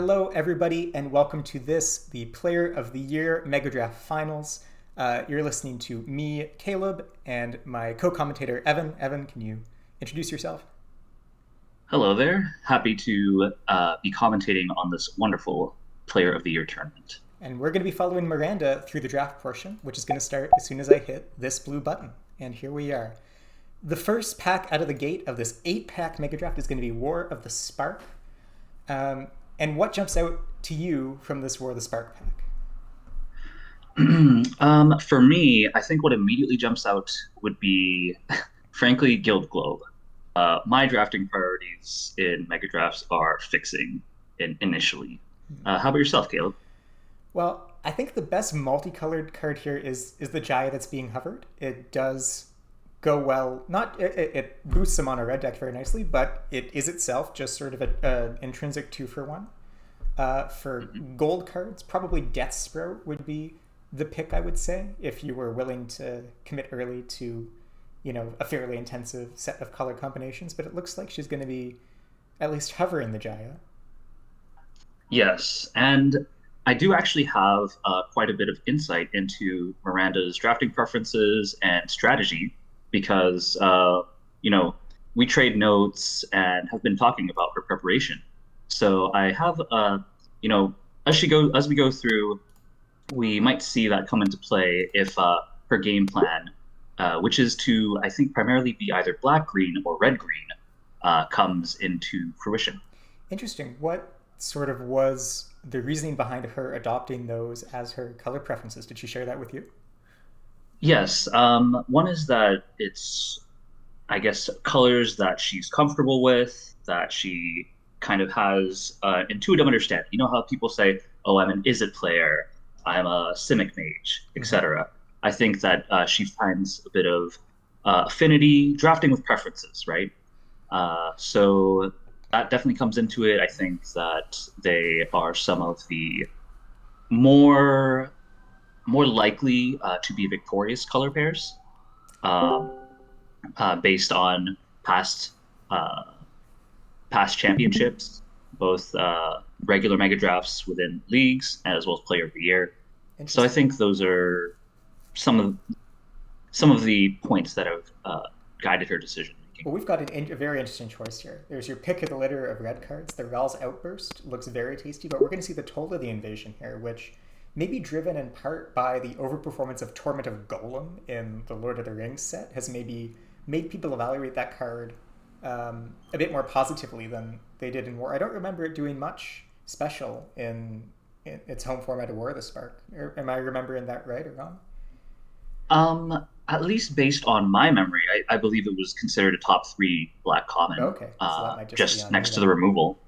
Hello, everybody, and welcome to the Player of the Year Megadraft Finals. You're listening to me, Caleb, and my co-commentator, Evan. Evan, can you introduce yourself? Hello there. Happy to be commentating on this wonderful Player of the Year tournament. And we're going to be following Miranda through the draft portion, which is going to start as soon as I hit this blue button. And here we are. The first pack out of the gate of this 8-pack Megadraft is going to be War of the Spark. And what jumps out to you from this War of the Spark pack? For me, I think what immediately jumps out would be, frankly, Guild Globe. My drafting priorities in Mega Drafts are fixing initially. How about yourself, Caleb? Well, I think the best multicolored card here is the Jaya that's being hovered. It does go well. Not it boosts them on a red deck very nicely, but it is itself just sort of an intrinsic 2-for-1. For Mhm. gold cards, probably Death Sprout would be the pick, I would say, if you were willing to commit early to, a fairly intensive set of color combinations. But it looks like she's going to be at least hovering the Jaya. Yes, and I do actually have quite a bit of insight into Miranda's drafting preferences and strategy because, you know, we trade notes and have been talking about her preparation. So I have, you know, as we go through, we might see that come into play if her game plan, which is to, I think, primarily be either black green or red green, comes into fruition. Interesting. What sort of was the reasoning behind her adopting those as her color preferences? Did she share that with you? Yes, one is that it's, I guess, colors that she's comfortable with, that she kind of has intuitive understanding. You know how people say, "Oh, I'm an Izzet player, I'm a Simic mage, Mm-hmm. etc." I think that she finds a bit of affinity drafting with preferences, right? So that definitely comes into it. I think that they are some of the more more likely to be victorious color pairs. Um, Based on past uh, past championships, both regular mega drafts within leagues as well as Player of the Year. So I Interesting. think those are some of some of the points that have guided her decision making. Well, we've got a very interesting choice here. There's your pick of the litter of red cards. The Rel's Outburst looks very tasty, but we're going to see the Toll of the Invasion here, which may be driven in part by the overperformance of Torment of Golem in the Lord of the Rings set, has maybe made people evaluate that card a bit more positively than they did in War. I don't remember it doing much special in its home format of War of the Spark. Am I remembering that right or wrong? At least based on my memory, I believe it was considered a top three black common, Okay, so that might just be just on me next to the then. removal.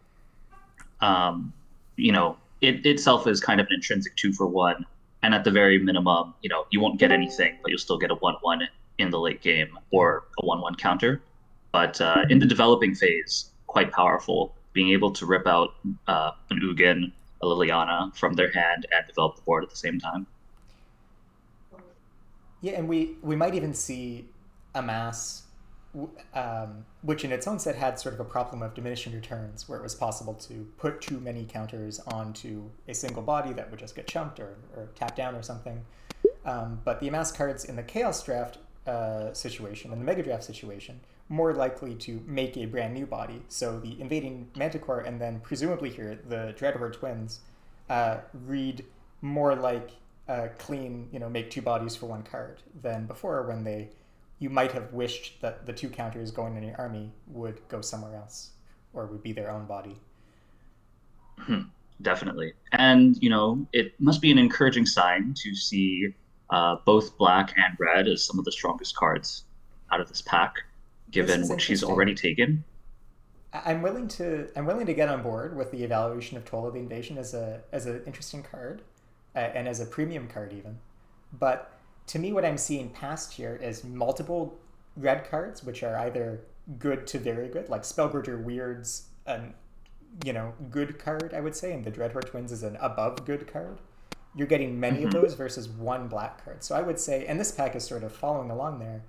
You know, it itself is kind of an intrinsic 2-for-1, and at the very minimum, you won't get anything, but you'll still get a 1-1 in the late game Mm-hmm. or a 1-1 counter. But in the developing phase, quite powerful, being able to rip out an Ugin, a Liliana from their hand and develop the board at the same time. Yeah, and we might even see a mass, which in its own set had sort of a problem of diminishing returns, where it was possible to put too many counters onto a single body that would just get chumped or tapped down or something. But the amass cards in the Chaos Draft situation and the Mega Draft situation more likely to make a brand new body. So the invading Manticore and then presumably here the Dreadhorde twins read more like clean, make two bodies for one card than before when you might have wished that the two counters going in your army would go somewhere else or would be their own body. Hmm, definitely. And, it must be an encouraging sign to see both black and red as some of the strongest cards out of this pack, This given is what she's interesting. already taken. I'm willing to get on board with the evaluation of Toll of the Invasion as an interesting card, and as a premium card even. But to me, what I'm seeing past here is multiple red cards, which are either good to very good, like Spellgorger Weird's an good card, I would say, and the Dreadhorde Twins is an above good card. You're getting many of Hmm. those versus one black card. So I would say, and this pack is sort of following along there,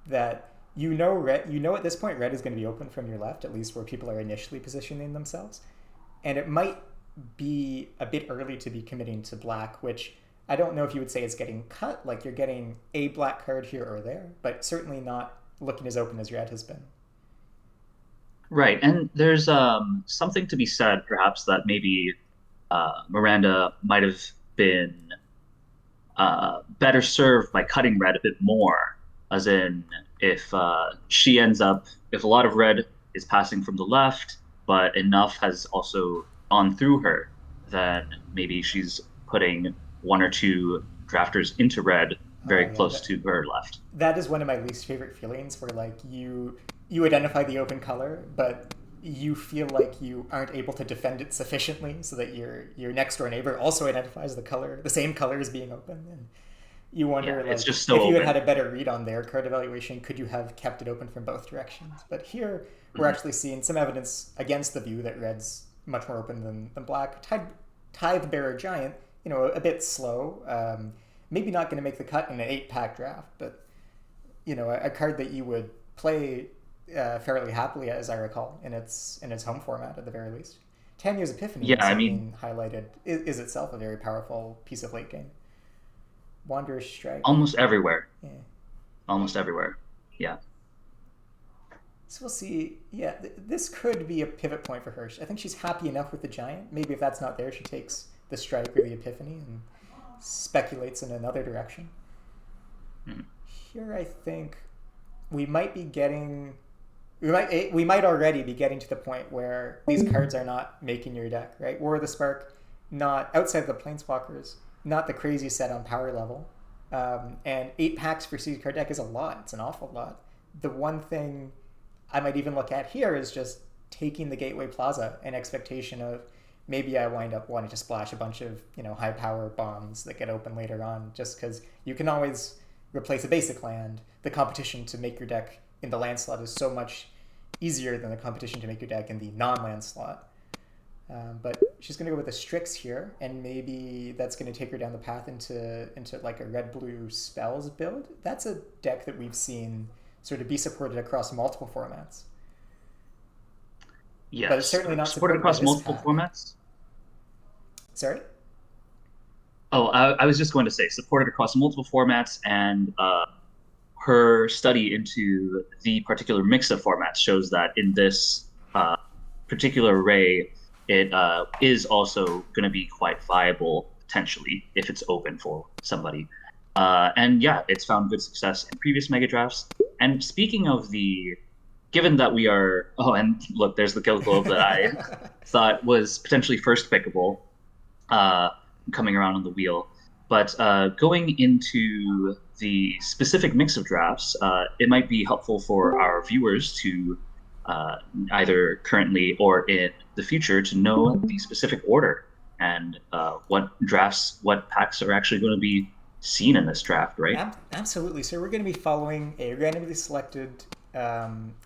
that at this point red is going to be open from your left, at least where people are initially positioning themselves, and it might be a bit early to be committing to black, which I don't know if you would say is getting cut, like you're getting a black card here or there, but certainly not looking as open as red has been. Right, and there's something to be said, perhaps, that maybe Miranda might have been better served by cutting red a bit more, as in if she ends up, if a lot of red is passing from the left, but enough has also gone through her, then maybe she's putting one or two drafters into red Oh very yeah, close to her left. that is one of my least favorite feelings where like you identify the open color, but you feel like you aren't able to defend it sufficiently so that your next door neighbor also identifies the color, the same color as being open, and you Yeah, wonder it's like just so if you had open. had a better read on their card evaluation, could you have kept it open from both directions? But here we're Mhm. actually seeing some evidence against the view that red's much more open than black. Tithe Bearer Giant, a bit slow. Maybe not going to make the cut in an 8-pack draft, but a card that you would play fairly happily, as I recall, in its home format at the very least. Tanya's Epiphany Yeah, also I mean, being highlighted is itself a very powerful piece of late game. Wanderer's Strike. almost everywhere, Yeah. almost everywhere. Yeah. So we'll see. Yeah, this could be a pivot point for her. I think she's happy enough with the giant. Maybe if that's not there, she takes the strike or the epiphany and speculates in another direction. Mhm. Here, I think we might be getting. We might already be getting to the point where these cards are not making your deck, right? War of the Spark, not outside of the Planeswalkers, not the crazy set on power level. And 8 packs for seed card deck is a lot. It's an awful lot. The one thing I might even look at here is just taking the Gateway Plaza in expectation of maybe I wind up wanting to splash a bunch of high power bombs that get open later on, just because you can always replace a basic land. The competition to make your deck in the land slot is so much easier than the competition to make your deck in the non-land slot. But she's going to go with the Strix here, and maybe that's going to take her down the path into like a red-blue spells build. That's a deck that we've seen sort of be supported across multiple formats, but it's Yes. certainly not Support supported by across this multiple pack. formats. Sorry? Oh, I was just going to say supported across multiple formats, and her study into the particular mix of formats shows that in this particular array, it is also going to be quite viable potentially if it's open for somebody. And yeah, it's found good success in previous mega drafts. And speaking of given that we are, oh, and look, there's the Kill Globe that I thought was potentially first pickable, uh, coming around on the wheel. But going into the specific mix of drafts, it might be helpful for our viewers to either currently or in the future to know the specific order and what drafts, what packs are actually going to be seen in this draft, right? Absolutely. So we're going to be following a randomly selected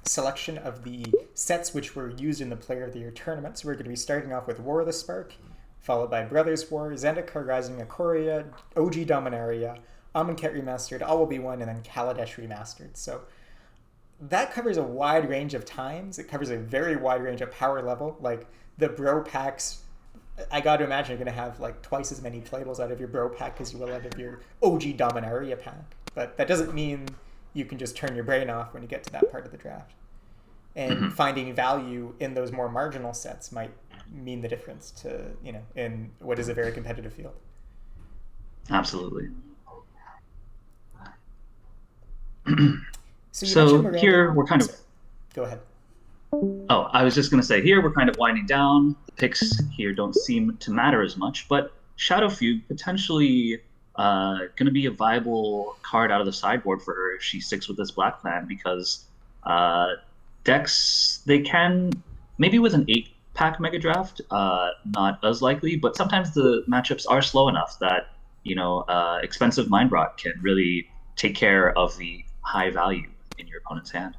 selection of the sets which were used in the Player of the Year tournament. So we're going to be starting off with War of the Spark, followed by Brothers War, Zendikar Rising, Ikoria, OG Dominaria, Amonkhet Remastered, All Will Be One, and then Kaladesh Remastered. So that covers a wide range of times. It covers a very wide range of power level. Like the bro packs, I got to imagine you're going to have like twice as many playables out of your bro pack as you will out of your OG Dominaria pack. But that doesn't mean you can just turn your brain off when you get to that part of the draft. And Mm-hmm. finding value in those more marginal sets might mean the difference to, in what is a very competitive field. Absolutely. So you mentioned So Miranda. here we're kind of Sorry, go ahead. Oh, I was just going to say here we're kind of winding down. The picks here don't seem to matter as much, but Shadow Fugue potentially going to be a viable card out of the sideboard for her if she sticks with this black plan because uh, decks they can maybe with an 8 pack mega draft not as likely, but sometimes the matchups are slow enough that expensive mind rot can really take care of the high value in your opponent's hand.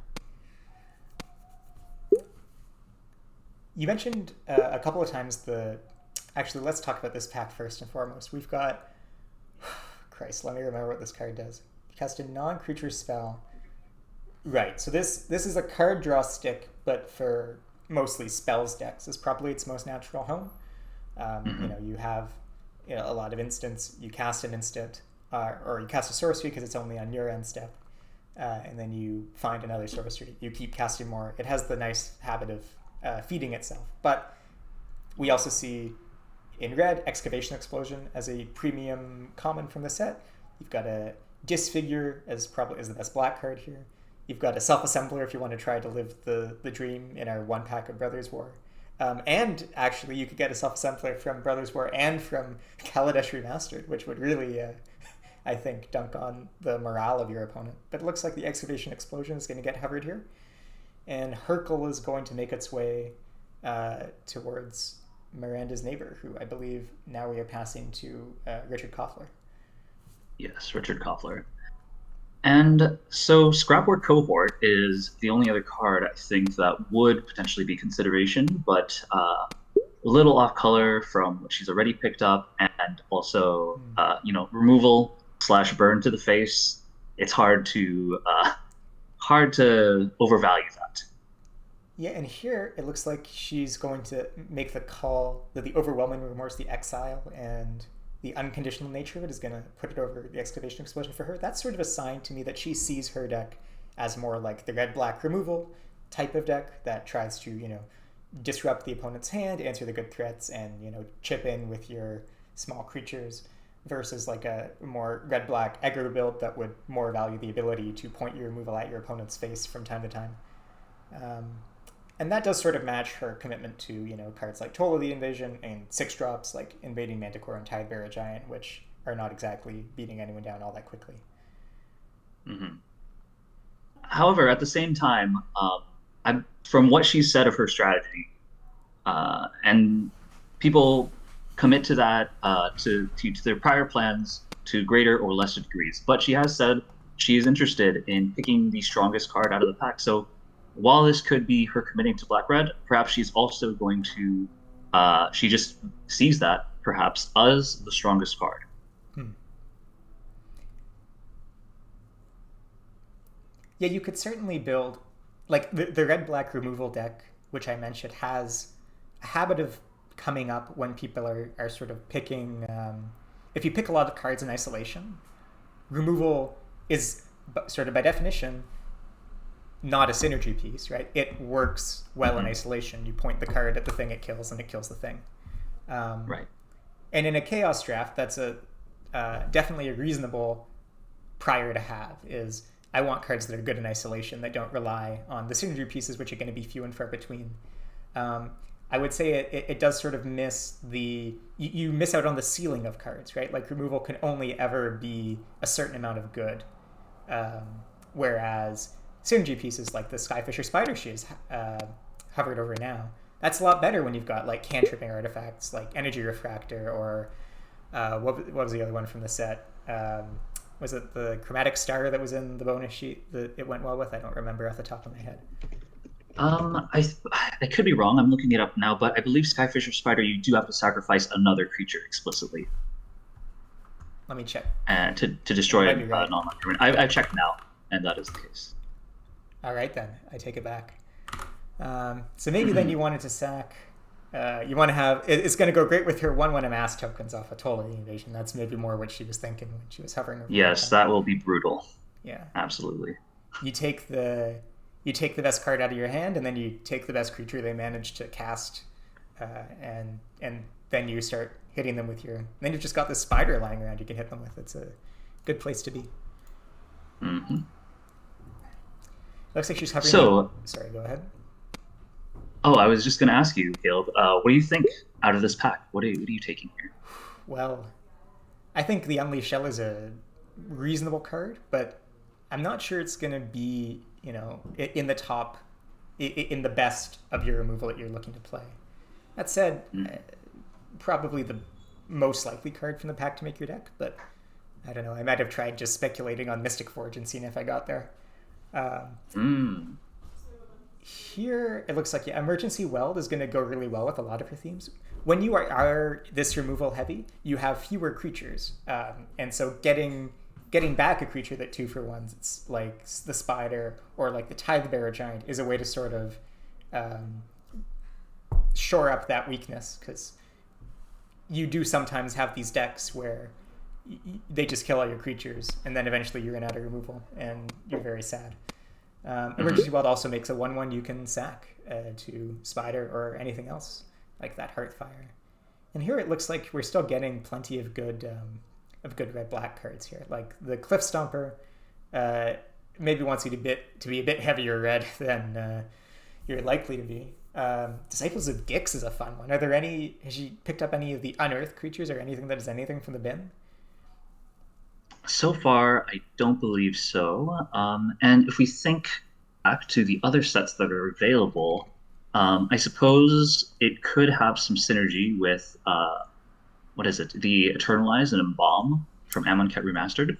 You mentioned a couple of times the. Actually, let's talk about this pack first and foremost. We've got. Christ, let me remember what this card does. Cast a non-creature spell. Right, so this is a card draw stick, but for mostly spells decks is probably its most natural home. Hmm. You have a lot of instants. You cast an instant, or you cast a sorcery because it's only on your end step, and then you find another sorcery. You keep casting more. It has the nice habit of feeding itself. But we also see in red Excavation Explosion as a premium common from the set. You've got a Disfigure as probably is the best black card here. You've got a Self-Assembler if you want to try to live the dream in our one pack of Brothers War. And actually, you could get a Self-Assembler from Brothers War and from Kaladesh Remastered, which would really, I think, dunk on the morale of your opponent. But it looks like the Excavation Explosion is going to get hovered here. And Hercule is going to make its way towards Miranda's neighbor, who I believe now we are passing to Richard Koffler. Yes, Richard Koffler. And so Scrapboard Cohort is the only other card I think that would potentially be consideration, but a little off color from what she's already picked up, and also removal slash burn to the face. It's hard to overvalue that. Yeah, and here it looks like she's going to make the call that the overwhelming remorse, the exile, and the unconditional nature of it is going to put it over the Excavation Explosion for her. That's sort of a sign to me that she sees her deck as more like the red-black removal type of deck that tries to, disrupt the opponent's hand, answer the good threats, and, chip in with your small creatures versus like a more red-black aggro build that would more value the ability to point your removal at your opponent's face from time to time. Um, and that does sort of match her commitment to cards like Toll of the Invasion and 6-drops like Invading Manticore and Tidebearer Giant, which are not exactly beating anyone down all that quickly. Hmm. However, at the same time, from what she said of her strategy, and people commit to that to their prior plans to greater or lesser degrees. But she has said she is interested in picking the strongest card out of the pack. So while this could be her committing to black red, perhaps she's also going to she just sees that perhaps as the strongest card. Hmm. Yeah, you could certainly build like the red black removal deck, which I mentioned, has a habit of coming up when people are sort of picking. If you pick a lot of cards in isolation, removal is sort of by definition not a synergy piece, right? It works well in Hmm. isolation. You point the card at the thing it kills, and it kills the thing. Um, Right. and in a chaos draft, that's a definitely a reasonable prior to have. Is I want cards that are good in isolation that don't rely on the synergy pieces, which are going to be few and far between. Um, I would say it does sort of miss you miss out on the ceiling of cards, right? Like removal can only ever be a certain amount of good, whereas synergy pieces like the Skyfisher Spider she is hovered over now, that's a lot better when you've got like cantripping artifacts like Energy Refractor or what was the other one from the set? Was it the Chromatic Star that was in the bonus sheet that it went well with? I don't remember off the top of my head. I could be wrong. I'm looking it up now, but I believe Skyfisher Spider, you do have to sacrifice another creature explicitly Let me check. to You destroy might a be right. non-land permanent. I've checked now, and that is the case. All right, then. I take it back. So maybe then you wanted to sack. You want to have. It's going to go great with her 1/1 amass tokens off a Toll of the Invasion. That's maybe more what she was thinking when she was hovering over that Yes, card. that will be brutal. Yeah. Absolutely. You take the you take the best card out of your hand, and then you take the best creature they managed to cast, and then you start hitting them with your. And then you've just got this spider lying around you can hit them with. It's a good place to be. Hmm. Looks like she's hovering the. So, Sorry, go ahead. oh, I was just going to ask you, Caleb, what do you think out of this pack? What are you taking here? Well, I think the Unleashed Shell is a reasonable card, but I'm not sure it's going to be, in the top, in the best of your removal that you're looking to play. That said, Mm. probably the most likely card from the pack to make your deck, but I don't know. I might have tried just speculating on Mystic Forge and seeing if I got there. Um, Mm. Here, it looks like Emergency Weld is going to go really well with a lot of her themes. When you are this removal heavy, you have fewer creatures, and so getting back a creature that 2-for-1s, it's like the Spider or like the Tidebearer Giant, is a way to sort of um, shore up that weakness because you do sometimes have these decks where they just kill all your creatures, and then eventually you run out of removal, and you're very sad. Mm-hmm. Emergency Wild also makes a 1/1 you can sack to Spider or anything else like that Heartfire. And here it looks like we're still getting plenty of good red black cards here. Like the Cliff Stomper maybe wants you to be a bit heavier red than you're likely to be. Disciples of Gix is a fun one. Are there any? Has she picked up any of the unearthed creatures or anything that is anything from the bin? So far, I don't believe so. And if we think back to the other sets that are available, I suppose it could have some synergy with what is it? The Eternalize and Embalm from Amonkhet Remastered.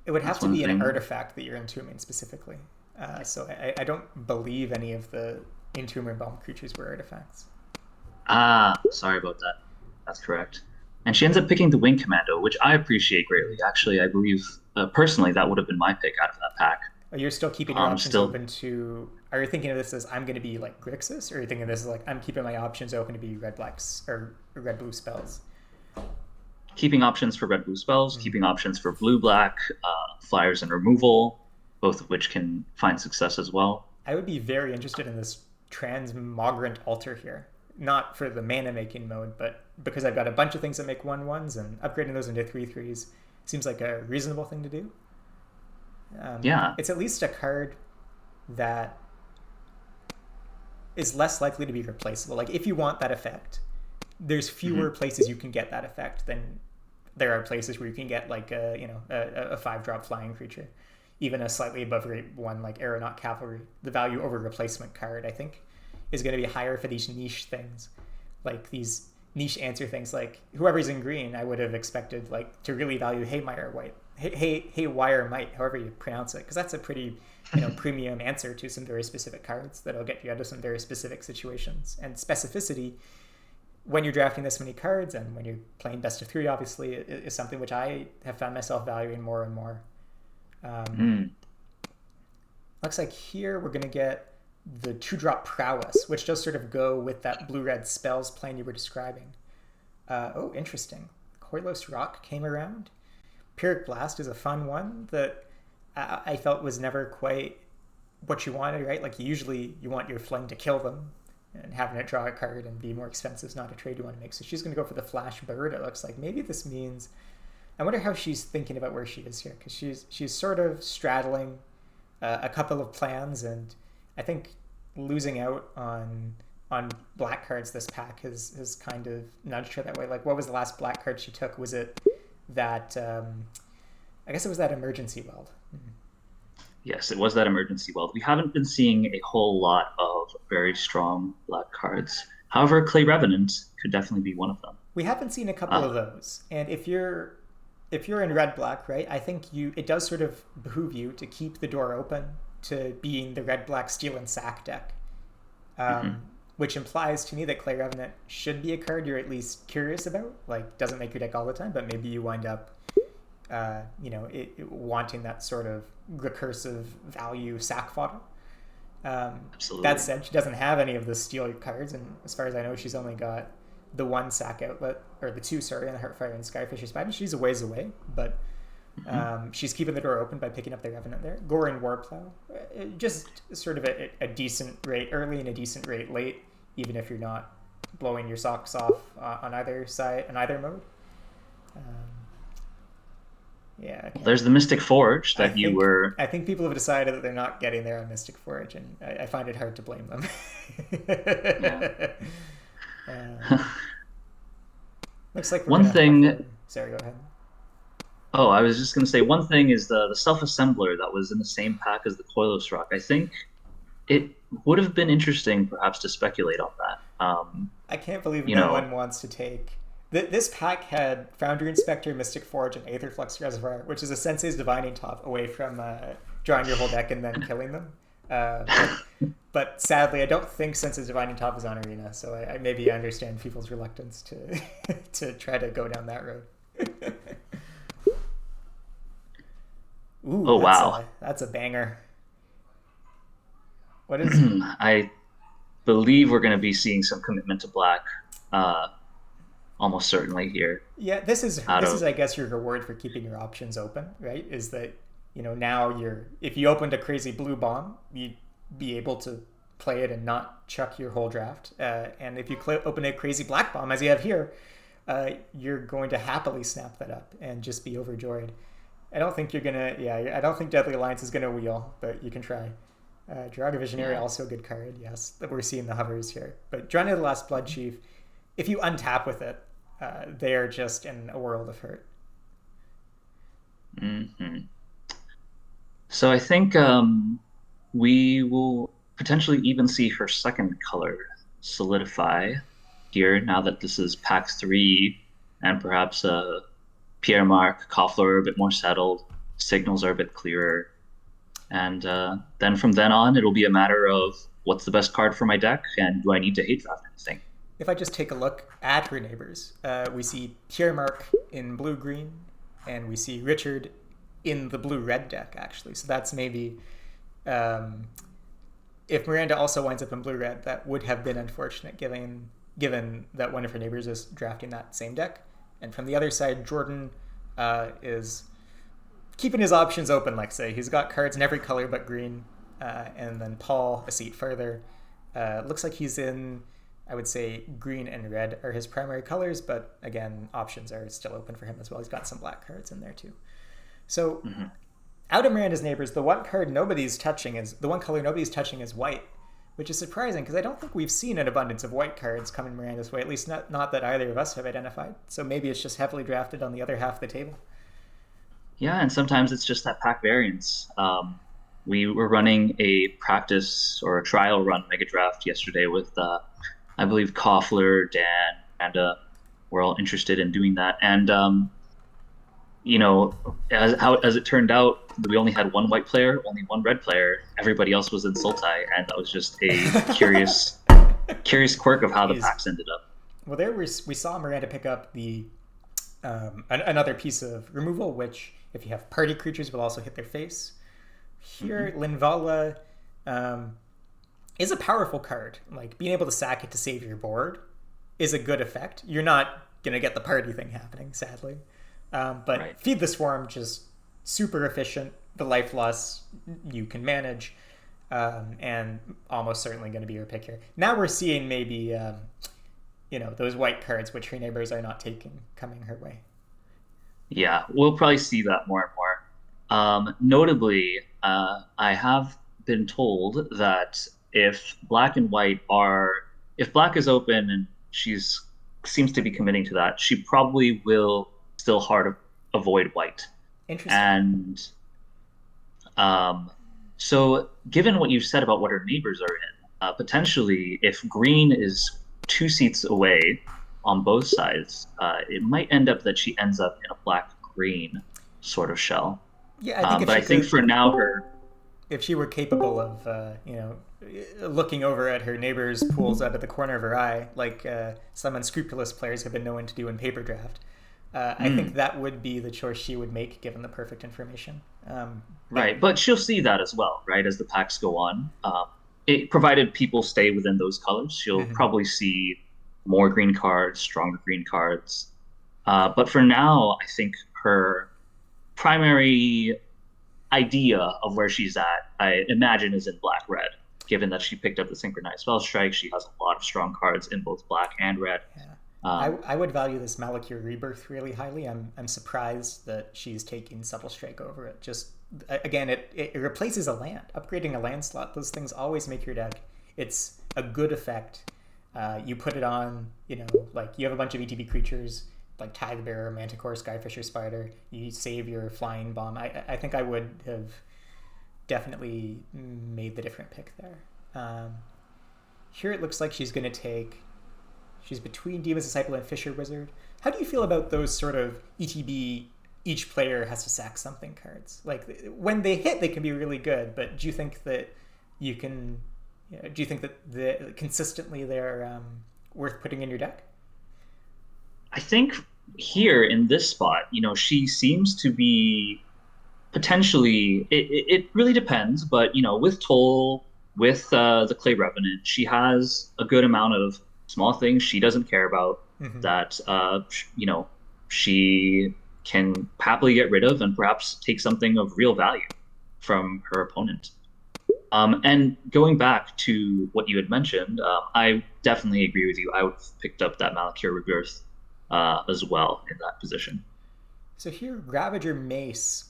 It would have That's to one be an thing. artifact that you're entombing specifically. So I don't believe any of the Entomb or Embalmed creatures were artifacts. Ah, sorry about that. That's correct. And she ends up picking the Wing Commando, which I appreciate greatly. Actually, I believe personally that would have been my pick out of that pack. You're still keeping your options Still open to. Are you thinking of this as I'm going to be like Grixis, or are you thinking of this as like I'm keeping my options open to be red blacks or red blue spells? keeping options for red blue spells, Mm. keeping options for blue black, flyers and removal, both of which can find success as well. I would be very interested in this Transmogrant Altar here. Not for the mana making mode, but because I've got a bunch of things that make 1/1s and upgrading those into 3/3s seems like a reasonable thing to do. Yeah. It's at least a card that is less likely to be replaceable. Like if you want that effect, there's fewer Hmm. places you can get that effect than there are places where you can get like a 5-drop flying creature. Even a slightly above rate one like Aeronaut Cavalry, the value over replacement card, I think, is going to be higher for these niche things, like these niche answer things. Like whoever's in green, I would have expected like to really value Haymire White, Haywire Might, however you pronounce it, because that's a pretty premium answer to some very specific cards that'll get you out of some very specific situations. And specificity when you're drafting this many cards and when you're playing best of three, obviously, is something which I have found myself valuing more and more. Um, Mm. Looks like here we're going to get the 2-drop Prowess, which does sort of go with that blue-red spells plan you were describing. Oh, interesting. Koilos Rock came around. Pyrrhic Blast is a fun one that I felt was never quite what you wanted, right? Like usually you want your Fling to kill them, and having it draw a card and be more expensive is not a trade you want to make. So she's going to go for the Flash Bird. It looks like maybe this means. I wonder how she's thinking about where she is here, because she's sort of straddling a couple of plans, and I think losing out on black cards this pack has kind of nudged her that way. Like, what was the last black card she took? Was it that? I guess it was that Emergency Weld. Yes, it was that emergency weld. We haven't been seeing a whole lot of very strong black cards. However, Clay Revenant could definitely be one of them. We haven't seen a couple Uh, of those, and if you're in red black, right? I think it does sort of behoove you to keep the door open to being the red black steal and sack deck, mhm. which implies to me that Clay Revenant should be a card you're at least curious about. Like doesn't make your deck all the time, but maybe you wind up, wanting that sort of recursive value sack fodder. That Absolutely. said, she doesn't have any of the steel cards, and as far as I know, she's only got the one sack outlet, or the two, sorry, in the Heartfire and Skyfisher Spider. She's a ways away, but Hmm. she's keeping the door open by picking up the Revenant there. Gorin Warplow, just sort of a decent rate early and a decent rate late, even if you're not blowing your socks off on either side, on either mode. Um, yeah, okay. There's the Mystic Forge I that you think were. I think people have decided that they're not getting there on Mystic Forge, and I find it hard to blame them. Yeah. um, Looks like we're One gonna have. thing. Sorry, go ahead. Oh, I was just going to say one thing is the self assembler that was in the same pack as the Coilos Rock. I think it would have been interesting, perhaps, to speculate on that. I can't believe You no know, one wants to take. This pack had Foundry Inspector, Mystic Forge, and Aetherflux Reservoir, which is a Sensei's Divining Top away from drawing your whole deck and then killing them. But sadly, I don't think Sensei's Divining Top is on Arena, so I maybe understand people's reluctance to to try to go down that road. Ooh, oh wow. that's a banger. What is I believe we're going to be seeing some commitment to black. Uh, almost certainly here Yeah, out this is of. I guess your reward for keeping your options open, right? Is that now you're if you opened a crazy blue bomb, you'd be able to play it and not chuck your whole draft. And if you open a crazy black bomb, as you have here, you're going to happily snap that up and just be overjoyed. I don't think you're gonna. Yeah, I don't think Deadly Alliance is gonna wheel, but you can try. Draga Visionary Yeah. also a good card. Yes, that we're seeing the hovers here. But Dragon of the Last Blood Chief, if you untap with it, they are just in a world of hurt. Hmm. So I think we will potentially even see her second color solidify here now that this is PAX 3 and perhaps Pierre Marc, Koffler are a bit more settled, signals are a bit clearer. And then from then on, it'll be a matter of what's the best card for my deck and do I need to hate draft anything? If I just take a look at her neighbors, we see Pierre Marc in blue green, and we see Richard in the blue red deck actually. So that's maybe um, if Miranda also winds up in blue red, that would have been unfortunate given that one of her neighbors is drafting that same deck. And from the other side, Jordan is keeping his options open. Like say, he's got cards in every color but green. And then Paul, a seat further, looks like he's in. I would say green and red are his primary colors, but again, options are still open for him as well. He's got some black cards in there too. So Hmm. out of Miranda's neighbors, the one color nobody's touching is white, which is surprising because I don't think we've seen an abundance of white cards come in Miranda's way. At least not that either of us have identified. So maybe it's just heavily drafted on the other half of the table. Yeah, and sometimes it's just that pack variance. We were running a practice or a trial run Megadraft yesterday with, I believe, Koffler, Dan, and we're all interested in doing that. And as it turned out, we only had one white player, only one red player. Everybody else was in Sultai, and that was just a curious quirk of how the Jeez. packs ended up. Well, we saw Miranda pick up the another piece of removal, which if you have party creatures will also hit their face. Here, Hmm. Linvala um, is a powerful card. Like being able to sack it to save your board is a good effect. You're not gonna get the party thing happening, sadly. But Right. feed the swarm just super efficient. The life loss you can manage, and almost certainly going to be your pick here. Now we're seeing maybe those white cards which her neighbors are not taking coming her way. Yeah, we'll probably see that more and more. Notably, I have been told that if black is open and she's seems to be committing to that, she probably will still hard avoid white. Interesting. And um, so, given what you've said about what her neighbors are in, potentially, if green is two seats away on both sides, it might end up that she ends up in a black green sort of shell. Yeah, I think if But I she think could, for now, her. if she were capable of, looking over at her neighbor's pools out of the corner of her eye, like some unscrupulous players have been known to do in paper draft, I think Mm, that would be the choice she would make given the perfect information. But right, but she'll see that as well, right, as the packs go on. Provided people stay within those colors, she'll mhm. probably see more green cards, stronger green cards. But for now, I think her primary idea of where she's at, I imagine, is in black red. Given that she picked up the synchronized spell strike, she has a lot of strong cards in both black and red. Yeah. Um, I would value this Malakir Rebirth really highly. I'm surprised that she's taking Subtle Strike over it. Just again, it replaces a land. Upgrading a land slot, those things always make your deck. It's a good effect. You put it on, like you have a bunch of ETB creatures like Tide Bearer, Manticore, Skyfisher, Spider. You save your Flying Bomb. I think I would have definitely made the different pick there. Here it looks like she's going to take. She's between Demon's Disciple and Fisher Wizard. How do you feel about those sort of ETB? Each player has to sack something cards. Like when they hit, they can be really good. But do you think that you can? Do you think that consistently they're worth putting in your deck? I think here in this spot, she seems to be potentially. It really depends, but with Toll, with the Clay Revenant, she has a good amount of small things she doesn't care about. Mm-hmm. that she can happily get rid of and perhaps take something of real value from her opponent. And going back to what you had mentioned, I definitely agree with you. I would have picked up that Malakir Rebirth as well in that position. So here, Ravager Mace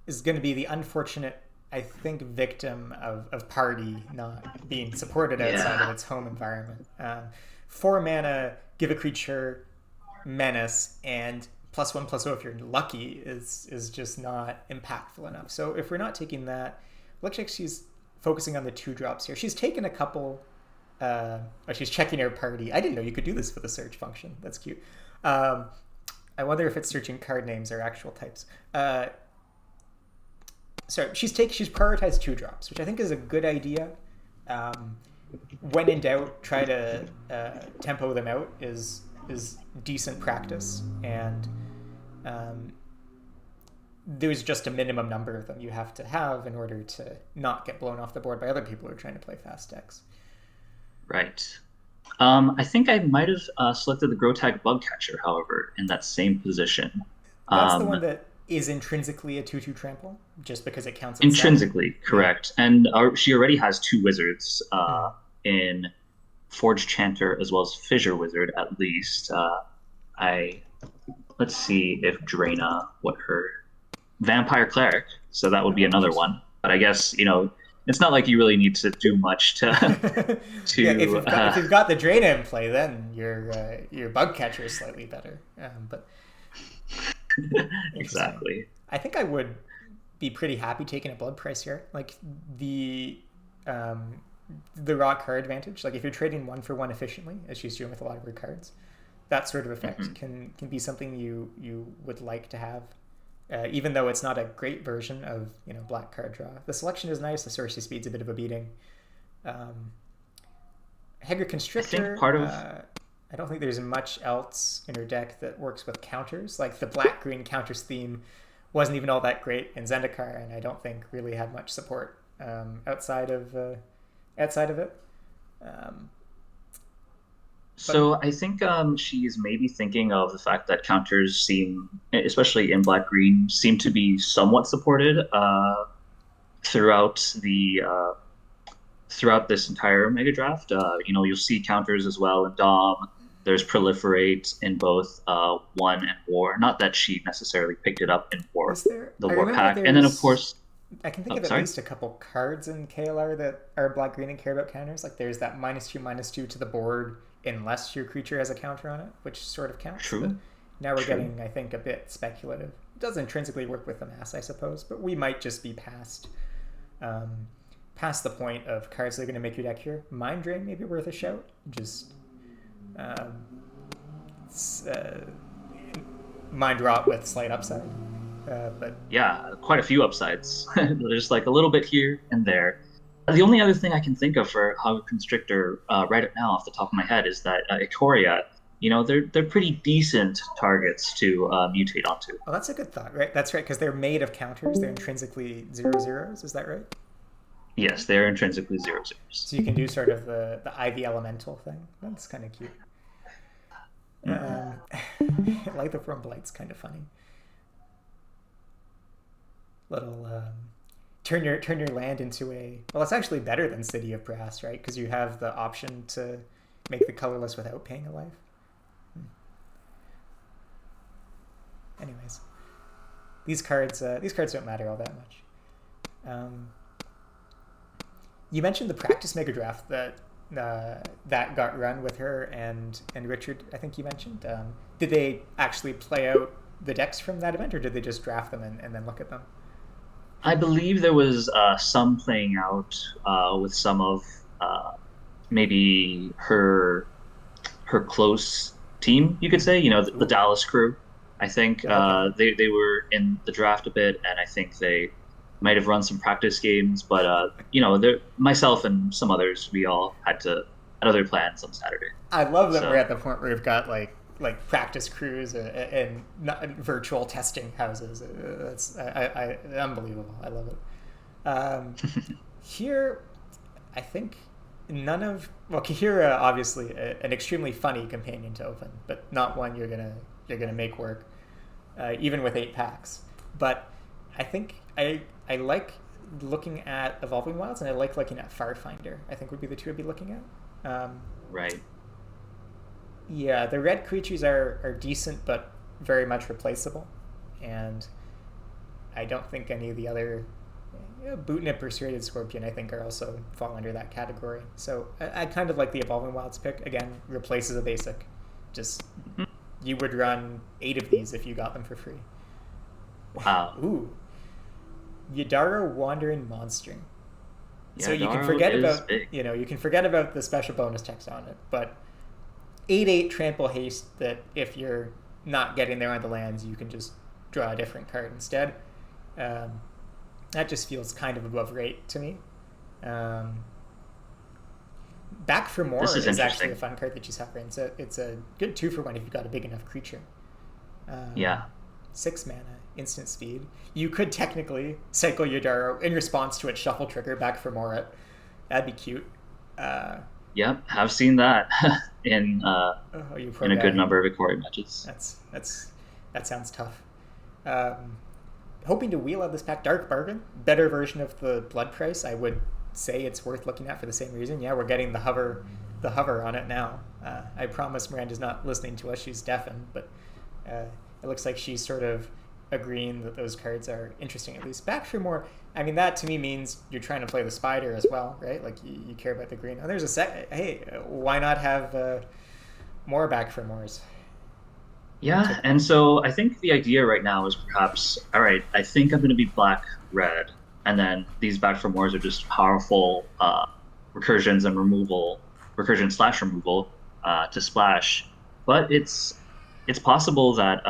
is going to be the unfortunate, I think, victim of Party not being supported outside of Yeah, its home environment. 4 mana, give a creature menace, and +1/+0 if you're lucky is just not impactful enough. So if we're not taking that, looks like she's focusing on the 2 drops here. She's taken a couple. She's checking her party. I didn't know you could do this with a search function. That's cute. Um, I wonder if it's searching card names or actual types. She's prioritized 2 drops, which I think is a good idea. Um, when in doubt, try to tempo them out is decent practice, and um, there's just a minimum number of them you have to have in order to not get blown off the board by other people who are trying to play fast decks. right. I think I might have selected the Grotag Bugcatcher, however, in that same position. That's the Um, one that is intrinsically a 2/2 trample, just because it counts at 7. Intrinsically, Yeah. correct. And she already has 2 wizards Hmm. in Forge Chanter as well as Fissure Wizard, at least. I Let's see if Draina, what her Vampire Cleric. So that would be Oh, another interesting. one. But I guess it's not like you really need to do much to Yeah, if to you've got the Draina in play, then your bug catcher is slightly better. But interesting. exactly. I think I would be pretty happy taking a blood price here. Like um, the raw card advantage. Like if you're trading 1 for 1 efficiently, as she's doing with a lot of her cards, that sort of effect Hmm. can be something you would like to have. Even though it's not a great version of black card draw, the selection is nice. The sorcery speed's a bit of a beating. Um, Haggard I think Constrictor. part of I don't think there's much else in her deck that works with counters. Like the black green counters theme wasn't even all that great in Zendikar, and I don't think really had much support outside of it. Um, but So I think she's maybe thinking of the fact that counters seem, especially in black green, seem to be somewhat supported throughout the throughout this entire mega draft. You'll see counters as well in Dom. There's proliferate in both one and war. Not that she necessarily picked it up in war, is there? the I war remember pack, and then of there's. course, I can think oh of at sorry, least a couple cards in KLR that are black green and care about counters. Like there's that -2/-2 to the board unless your creature has a counter on it, which sort of counts. But true, now we're true. getting, I think, a bit speculative. It does intrinsically work with the mass, I suppose, but we might just be um, past the point of cards that are going to make your deck here. Mind Drain may be worth a shout. Just um, uh, mind rot with slight upside. But Yeah, quite a few upsides. There's like a little bit here and there. The only other thing I can think of for Hog Constrictor right now off the top of my head is that Ikoria, they're pretty decent targets to mutate onto. oh, that's a good thought, right? That's right, because they're made of counters. They're intrinsically 0/0s. Is that right? Yes, they're intrinsically 0/0s. So you can do sort of the Ivy Elemental thing. That's kind of cute. Hmm. Um, Lithoform Blight's kind of funny. Little turn your land into a, well, it's actually better than City of Brass, right? Because you have the option to make the colorless without paying a life. Anyways, these cards don't matter all that much. Um, you mentioned the practice mega draft that got run with her and Richard. I think you mentioned. Did they actually play out the decks from that event, or did they just draft them and then look at them? I believe there was some playing out with some of maybe her close team, you could say. The Ooh, Dallas crew. I think okay. they were in the draft a bit, and I think they might have run some practice games. But myself and some others, we all had other plans on Saturday. I love that we're So at the point where we've got like practice crews and not, virtual testing houses. That's unbelievable. I love it. Here, I think none of Kahira obviously an extremely funny companion to open, but not one you're gonna make work, even with 8 packs. But I think I like looking at Evolving Wilds, and I like looking at Farfinder. I think would be the two I'd be looking at. Right. Yeah, the red creatures are decent, but very much replaceable, and I don't think any of the other Bootnip or Serrated Scorpion, I think, are also fall under that category. So I kind of like the Evolving Wilds pick. Again, replaces a basic. Just, you would run 8 of these if you got them for free. Wow. Ooh. Yadaro Wandering Monster. Yeah, So you can forget about you can forget about the special bonus text on it, but 8/8 trample haste that if you're not getting there on the lands, you can just draw a different card instead. That just feels kind of above rate to me. Back for More is actually a fun card that you suffer in. So it's a good 2-for-1 if you've got a big enough creature. 6 mana, instant speed. You could technically cycle Yadaro in response to its shuffle trigger, Back for More. That'd be cute. Yep, have seen that in a good number of Ikoria matches. That sounds tough. Hoping to wheel out this pack, Dark Bargain, better version of the Blood Price. I would say it's worth looking at for the same reason. Yeah, we're getting the hover on it now. I promise Miranda's not listening to us; she's deafened, but it looks like she's sort of agreeing that those cards are interesting, at least. Back for More, I mean, that to me means you're trying to play the Spider as well, right? Like, you care about the green. Oh, there's hey, why not have more Back for Mores? Yeah, and so I think the idea right now is perhaps, all right, I think I'm going to be black-red, and then these Back for Mores are just powerful recursions and removal, recursion/removal to splash. But it's possible that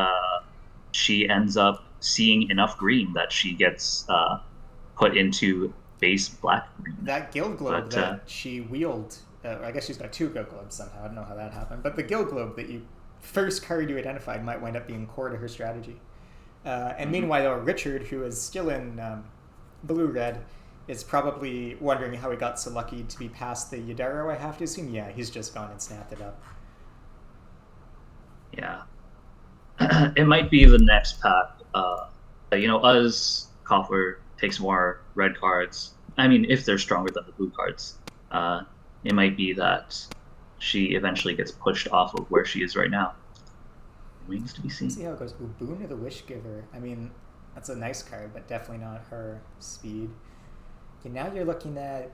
she ends up seeing enough green that she gets put into base black-green. That Guild Globe that she wheeled, I guess she's got 2 Guild Globes somehow, I don't know how that happened, but the Guild Globe that you first card you identified might wind up being core to her strategy. And meanwhile, Richard, who is still in blue-red, is probably wondering how he got so lucky to be past the Yadaro, I have to assume. Yeah, he's just gone and snapped it up. Yeah. It might be the next pack. As Koffler takes more red cards, I mean, if they're stronger than the blue cards, it might be that she eventually gets pushed off of where she is right now. Remains to be seen. Let's see how it goes. Ooh, Boon of the Wish Giver. I mean, that's a nice card, but definitely not her speed. Okay, now you're looking at,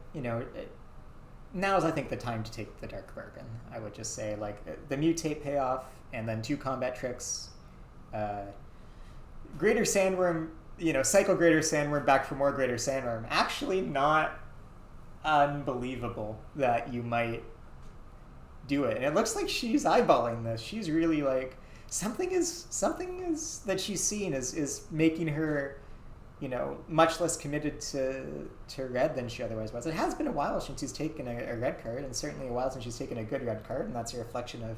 now's, I think, the time to take the Dark Bargain. I would just say, like, the Mutate payoff, and then 2 combat tricks. Greater Sandworm, cycle Greater Sandworm, Back for More Greater Sandworm. Actually not unbelievable that you might do it. And it looks like she's eyeballing this. She's really like, something is that she's seen is making her, much less committed to red than she otherwise was. It has been a while since she's taken a red card, and certainly a while since she's taken a good red card, and that's a reflection of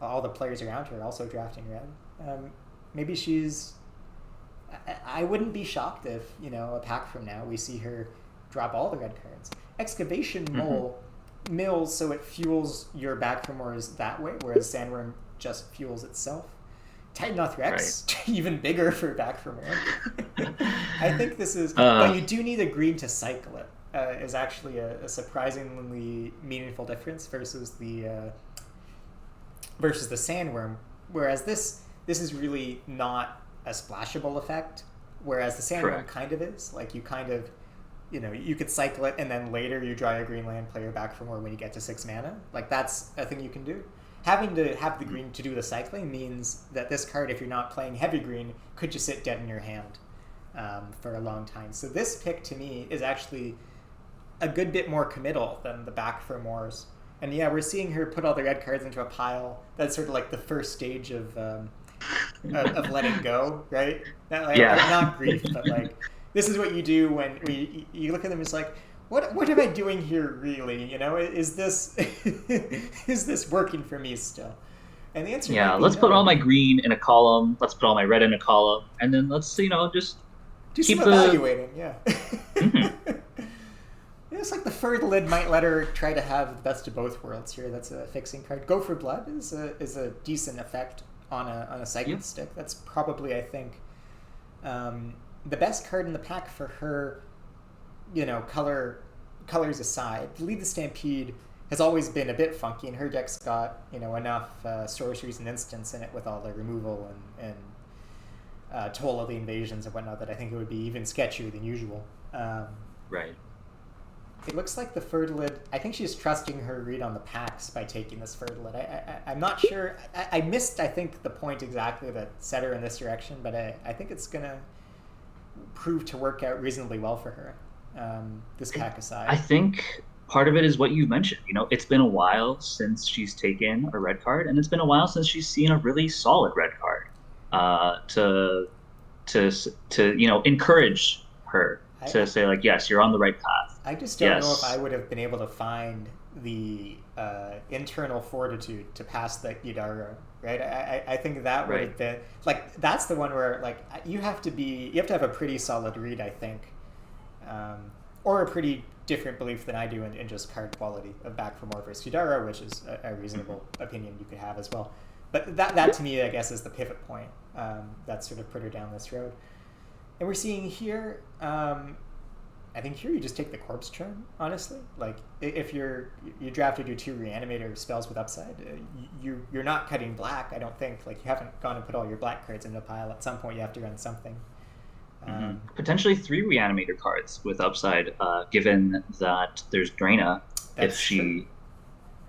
all the players around her also drafting red. Maybe she's... I wouldn't be shocked if, a pack from now we see her drop all the red cards. Excavation Mole mills so it fuels your Back for Mores that way, whereas Sandworm just fuels itself. Titanoth Rex, right. Even bigger for Back for More. I think this is... but you do need a green to cycle it, is actually a surprisingly meaningful difference versus the Sandworm. Whereas this is really not a splashable effect, whereas the Sandworm kind of is. Like, you kind of... you could cycle it, and then later you draw your green land, play your Back for More when you get to 6 mana. Like, that's a thing you can do. Having to have the green to do the cycling means that this card, if you're not playing heavy green, could just sit dead in your hand for a long time. So this pick, to me, is actually a good bit more committal than the Back for Mores. And yeah, we're seeing her put all the red cards into a pile. That's sort of like the first stage of letting go, right? Not grief, but like... This is what you do when you look at them. It's like, what am I doing here, really? Is this is this working for me still? And the answer is let's put all my green in a column. Let's put all my red in a column, and then let's just do some evaluating. Yeah. Mm-hmm. Yeah, looks like the Ferdinand might let her try to have the best of both worlds here. That's a fixing card. Go for Blood is a decent effect on a cycle stick. That's probably, I think, the best card in the pack for her. Colors aside, Lead the Stampede has always been a bit funky, and her deck's got enough sorceries and instants in it with all the removal and toll of the invasions and whatnot that I think it would be even sketchier than usual. Right. It looks like the Fertilid, I think she's trusting her read on the packs by taking this Fertilid. I'm not sure. I missed, I think, the point exactly that set her in this direction, but I think it's going to prove to work out reasonably well for her, this pack aside. I think part of it is what you mentioned. It's been a while since she's taken a red card, and it's been a while since she's seen a really solid red card to encourage her to say, like, yes, you're on the right path. I just don't know if I would have been able to find the internal fortitude to pass the Yudara, right? I think that would have been like, that's the one where, like, you have to have a pretty solid read, I think, or a pretty different belief than I do in just card quality of Back for More versus Yudara, which is a reasonable opinion you could have as well. But that to me, I guess, is the pivot point that sort of put her down this road. And we're seeing here, I think here you just take the Corpse Churn, honestly. Like, if you drafted your 2 Reanimator spells with upside, you're not cutting black, I don't think. Like, you haven't gone and put all your black cards into a pile. At some point, you have to run something. Potentially 3 Reanimator cards with upside, given that there's Draina if she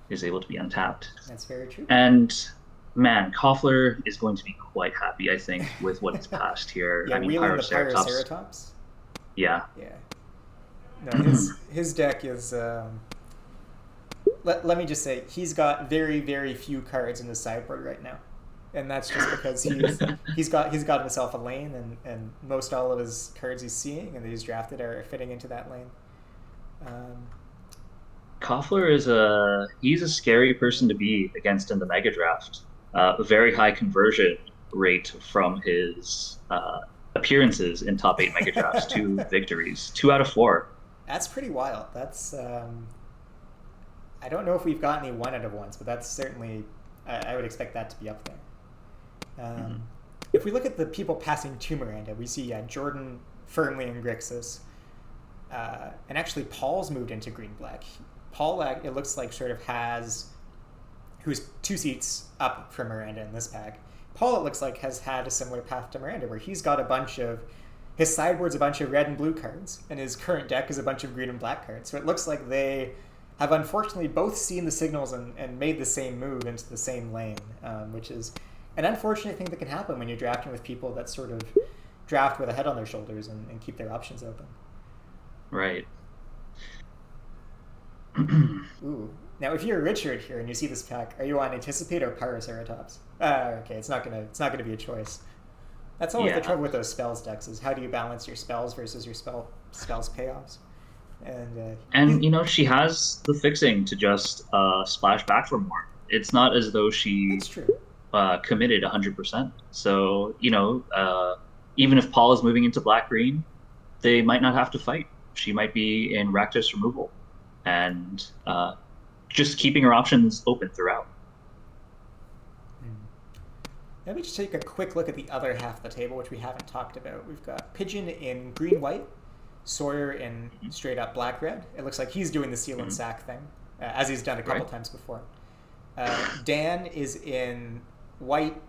is able to be untapped. That's very true. And man, Koffler is going to be quite happy, I think, with what he's passed here. Yeah, Pyroceratops. Yeah. Yeah. No, his deck is. Let me just say, he's got very, very few cards in the sideboard right now, and that's just because he's got himself a lane, and most all of his cards he's seeing and that he's drafted are fitting into that lane. Koffler he's a scary person to be against in the Megadraft. A very high conversion rate from his appearances in top 8 Megadrafts. 2 victories, 2 out of 4. That's pretty wild. That's I don't know if we've got any 1 out of 1s, but that's certainly, I would expect that to be up there. If we look at the people passing to Miranda, we see Jordan firmly in Grixis, and actually Paul's moved into green-black. Paul, it looks like, sort of who's 2 seats up from Miranda in this pack. Paul, it looks like, has had a similar path to Miranda, where he's got his sideboard's a bunch of red and blue cards, and his current deck is a bunch of green and black cards. So it looks like they have unfortunately both seen the signals and made the same move into the same lane, which is an unfortunate thing that can happen when you're drafting with people that sort of draft with a head on their shoulders and keep their options open. Right. Ooh. Now, if you're Richard here and you see this pack, are you on Anticipate or Pyroceratops? Okay, it's not gonna be a choice. That's always the trouble with those spells decks, is how do you balance your spells versus your spells payoffs? And she has the fixing to just splash back for more. It's not as though she committed 100%. So even if Paul is moving into black-green, they might not have to fight. She might be in Rakdos removal, and just keeping her options open throughout. Let me just take a quick look at the other half of the table, which we haven't talked about. We've got Pigeon in green-white, Sawyer in straight-up black-red. It looks like he's doing the seal and sack thing, as he's done a couple times before. Dan is in white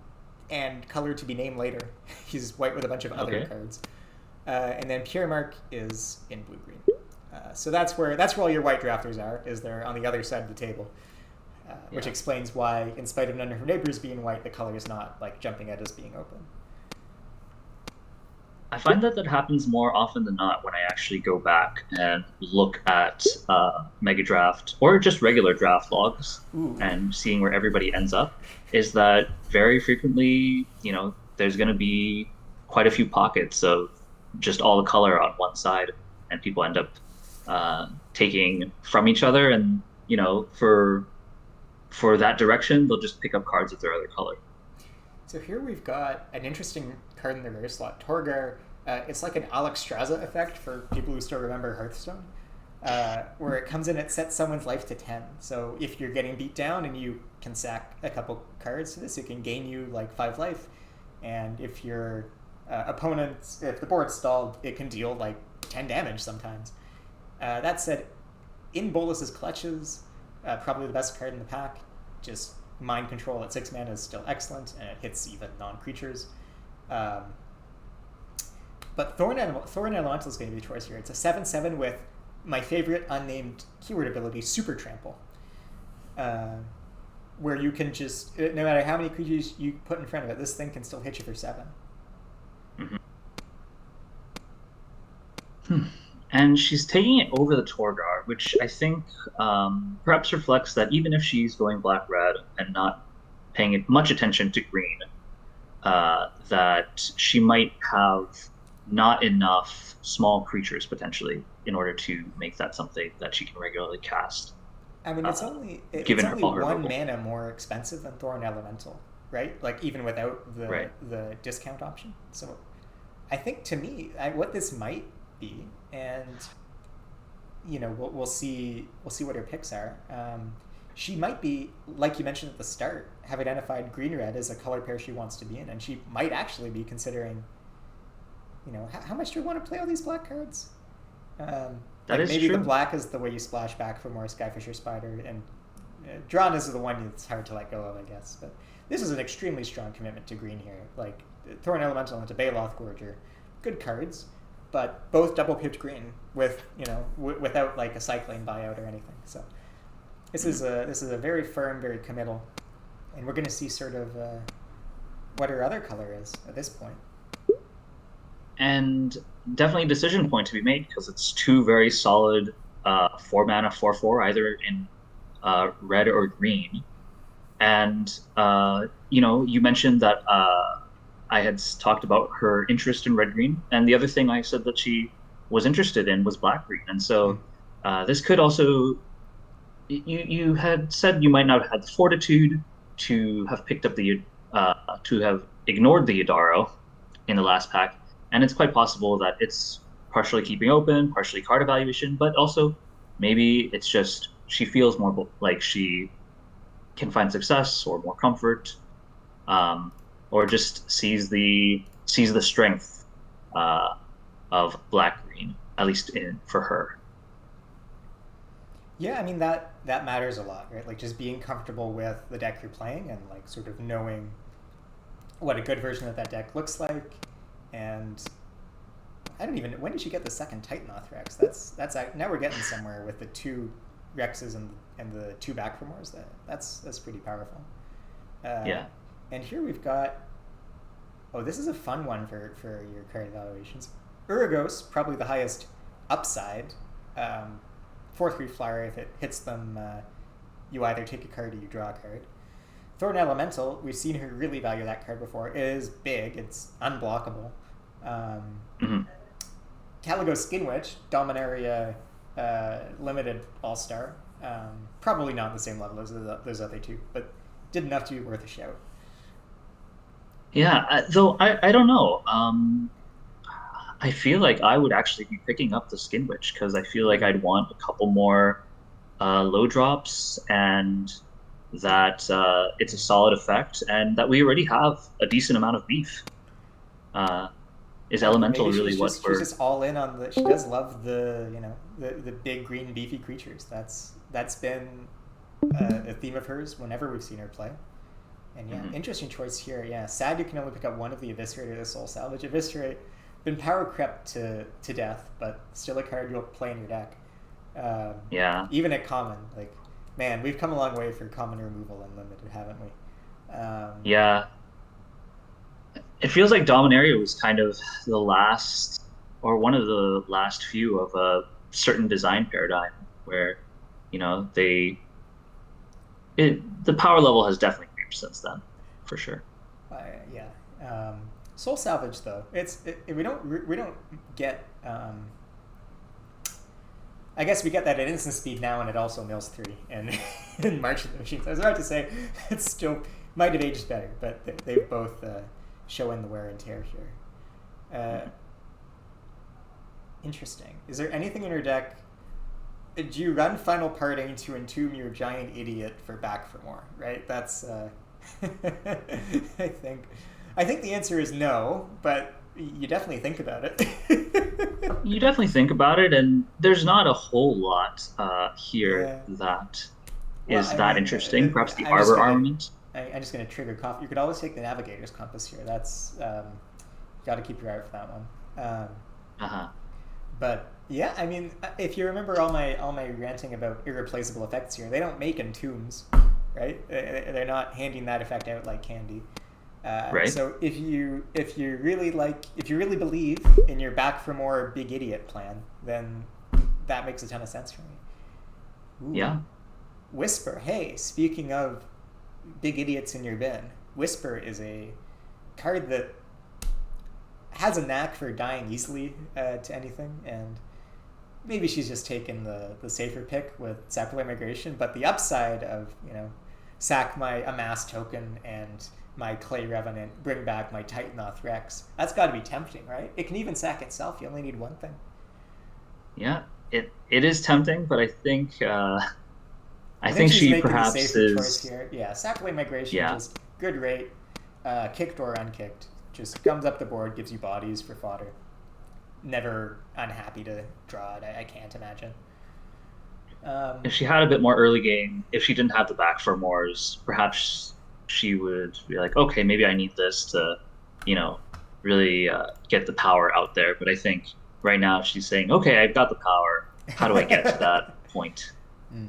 and color to be named later. He's white with a bunch of other cards. And then Pierre-Marc is in blue-green. So that's where all your white drafters are, is they're on the other side of the table. Which explains why, in spite of none of her neighbors being white, the color is not like jumping out as being open. I find that happens more often than not when I actually go back and look at Megadraft or just regular draft logs and seeing where everybody ends up. Is that very frequently, there's going to be quite a few pockets of just all the color on one side, and people end up taking from each other, and for that direction, they'll just pick up cards of their other color. So here we've got an interesting card in the rare slot, Torgar. It's like an Alex Straza effect for people who still remember Hearthstone. where it comes in, it sets someone's life to 10. So if you're getting beat down and you can sack a couple cards to this, it can gain you like 5 life. And if your opponent, if the board's stalled, it can deal like 10 damage sometimes. That said, in Bolus's clutches, probably the best card in the pack. Just mind control at 6 mana is still excellent, and it hits even non-creatures. But Thorn Elemental is going to be the choice here. It's a 7/7 with my favorite unnamed keyword ability, Super Trample, where you can just, no matter how many creatures you put in front of it, this thing can still hit you for 7. And she's taking it over the Torgar, which I think perhaps reflects that even if she's going black-red and not paying much attention to green, that she might have not enough small creatures potentially in order to make that something that she can regularly cast. I mean, it's only all her 1 removal. mana more expensive than Thorn Elemental, right? Like even without Right. the discount option. So I think to me, what this might be, and you know, we'll see what her picks are. She might be, like you mentioned at the start, have identified green-red as a color pair she wants to be in, and she might actually be considering, you know, how much do we want to play all these black cards? That is maybe true. the black is the way you splash back for more Skyfisher Spider, and Drawn is the one that's hard to let go of, I guess. But this is an extremely strong commitment to green here. Like Thorn Elemental into Baloth Gorger, good cards, but both double pipped green with, you know, without like a cycling buyout or anything. So this is a very firm, very committal, and we're going to see sort of what her other color is at this point. And definitely a decision point to be made because it's 2 very solid 4 mana 4/4 either in red or green. And you know, you mentioned that I had talked about her interest in red green, and the other thing I said that she was interested in was black green. And so this could also, you had said you might not have had the fortitude to have picked up the to have ignored the Yadaro in the last pack, and it's quite possible that it's partially keeping open, partially card evaluation, but also maybe it's just she feels more like she can find success or more comfort, or just sees the strength of black green, at least for her. Yeah, I mean that matters a lot, right? Like just being comfortable with the deck you're playing and like sort of knowing what a good version of that deck looks like. And I don't even, when did you get the second Titanoth Rex? That's now we're getting somewhere with the 2 Rexes and the 2 back for Mores. That's pretty powerful. Yeah. And here we've got, oh, this is a fun one for your card evaluations. Uragos, probably the highest upside. 4/3 flyer, if it hits them, you either take a card or you draw a card. Thorn Elemental, we've seen her really value that card before. It is big, it's unblockable. Caligo Skinwitch, Dominaria limited all-star. Probably not the same level as those other 2, but did enough to be worth a shout. Yeah, though I don't know. I feel like I would actually be picking up the Skin Witch because I feel like I'd want a couple more low drops, and that it's a solid effect, and that we already have a decent amount of beef. Is Elemental really what we're... She's just all in on the... She does love the, you know, the big green beefy creatures. That's been a theme of hers whenever we've seen her play. And yeah, interesting choice here. Yeah, sad you can only pick up one of the Eviscerate or the Soul Salvage. Eviscerate, been power crept to death, but still a card you'll play in your deck. Yeah. Even at common, like, man, we've come a long way for common removal and limited, haven't we? Yeah. It feels like Dominaria was kind of the last, or one of the last few of a certain design paradigm where, you know, the power level has definitely creeped since then, for sure. Yeah. Soul Salvage, though, we don't get. I guess we get that at instant speed now, and it also mills 3 and in March of the Machines. I was about to say it still might have aged better, but they both show in the wear and tear here. Interesting. Is there anything in her deck do you run final parting to entomb your giant idiot for back for more? Right. That's. I think. I think the answer is no, but you definitely think about it. You definitely think about it, and there's not a whole lot here Yeah. that Well, is I that mean, interesting. Perhaps the I'm just arbor gonna. armament. I'm just gonna trigger comp. You could always take the navigator's compass here. That's got to keep your eye out for that one. Uh-huh. But yeah, I mean, if you remember all my ranting about irreplaceable effects here, they don't make entombs, right? They're not handing that effect out like candy. Right. So if you really believe in your back for more big idiot plan, then that makes a ton of sense for me. Ooh. Yeah. Whisper. Hey, speaking of big idiots in your bin, Whisper is a card that has a knack for dying easily to anything, and maybe she's just taken the safer pick with Sapphire Migration, but the upside of, sack my Amass token and my Clay Revenant, bring back my Titanoth Rex, that's got to be tempting, right? It can even sack itself. You only need one thing. Yeah. It is tempting, but I I think think she's she making the perhaps safer choice is. here. Yeah, Sapphire Migration, Yeah. just good rate, kicked or unkicked. Just gums up the board, gives you bodies for fodder. Never unhappy to draw it, I can't imagine. If Um, she had a bit more early game, if she didn't have the back for Moors, perhaps she would be like, okay, maybe I need this to, you know, really get the power out there. But I think right now she's saying, okay, I've got the power. How do I get to that point? mm.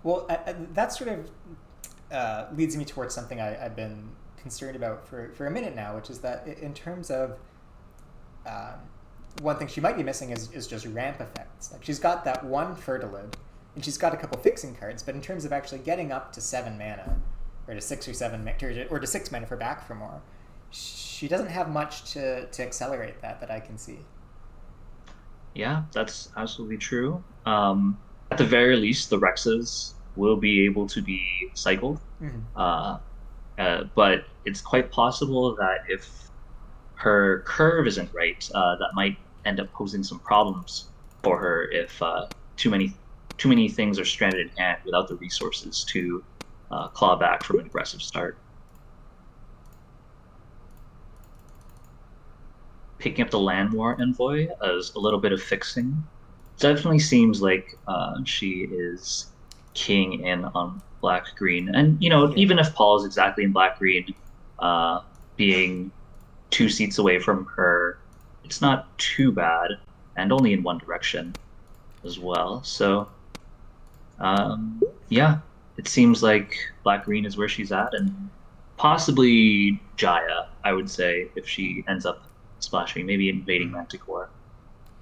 Well, that sort of leads me towards something I've been concerned about for a minute now, which is that in terms of um, one thing she might be missing is just ramp effects. Like she's got that one Fertilid, and she's got a couple fixing cards, but in terms of actually getting up to 7 mana, or to 6 or 7, or to 6 mana for back for more, she doesn't have much to accelerate that I can see. Yeah, that's absolutely true. At the very least, the Rexes will be able to be cycled. Mm-hmm. Uh, but it's quite possible that if her curve isn't right, that might end up posing some problems for her if too many things are stranded in hand without the resources to claw back from an aggressive start. Picking up the Landmore Envoy as a little bit of fixing definitely seems like she is king in on black green, and Yeah. even if Paul is exactly in black green, uh, being 2 seats away from her, it's not too bad, and only in one direction as well. So, yeah, it seems like black green is where she's at, and possibly Jaya, I would say, if she ends up splashing, maybe invading Mm. Manticore.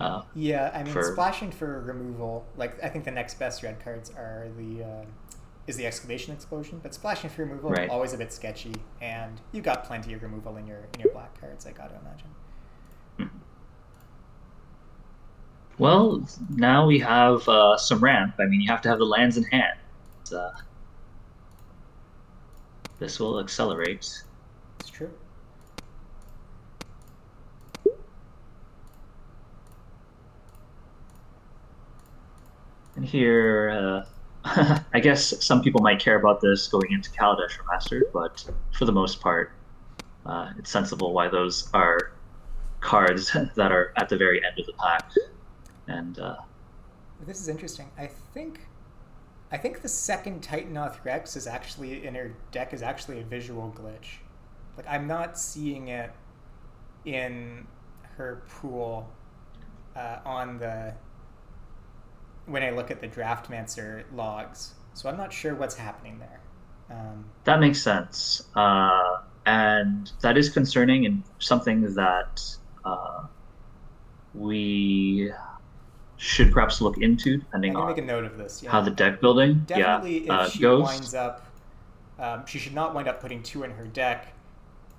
Uh, Yeah, I mean, for splashing for removal, like, I think the next best red cards are is the Excavation Explosion, but splashing for removal, right. always a bit sketchy, and you got plenty of removal in your black cards, I gotta imagine. Mhm. Well, now we have some ramp. I mean, you have to have the lands in hand. Uh, this will accelerate. It's true. And here, I guess some people might care about this going into Kaladesh Remastered, but for the most part, it's sensible why those are cards that are at the very end of the pack. And This is interesting. I think the second Titanoth Rex is actually in her deck is actually a visual glitch. Like I'm not seeing it in her pool on the when I look at the Draftmancer logs. So I'm not sure what's happening there. that makes sense. And that is concerning and something that uh, we should perhaps look into, I depending can make on a note of this. how Yeah, the deck building, yeah, definitely. If she goes. winds up, she should not wind up putting two in her deck,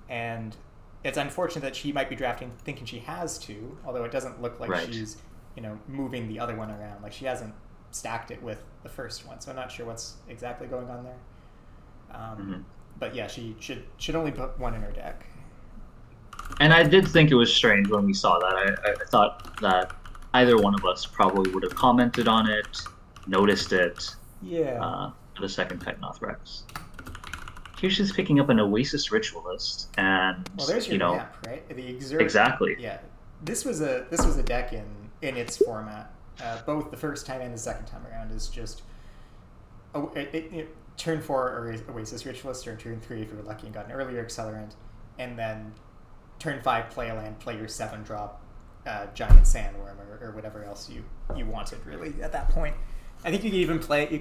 and it's unfortunate that she might be drafting thinking she has two, although it doesn't look like Right. she's moving the other one around. Like she hasn't stacked it with the first one, so I'm not sure what's exactly going on there. Hmm. But yeah, she should only put one in her deck. And I did think it was strange when we saw that. I thought that either one of us probably would have commented on it, noticed it, Yeah. for the second Technoth Rex. Here she's picking up an Oasis Ritualist, and Well, there's your ramp, right? The exert. exactly. Yeah, this was a deck in its format. Both the first time and the second time around is just turn 4 or Oasis Ritualist, or turn 3 if you were lucky and got an earlier accelerant, and then turn 5 play a land, play your 7-drop giant sandworm or whatever else you wanted really at that point. I think you could even play. You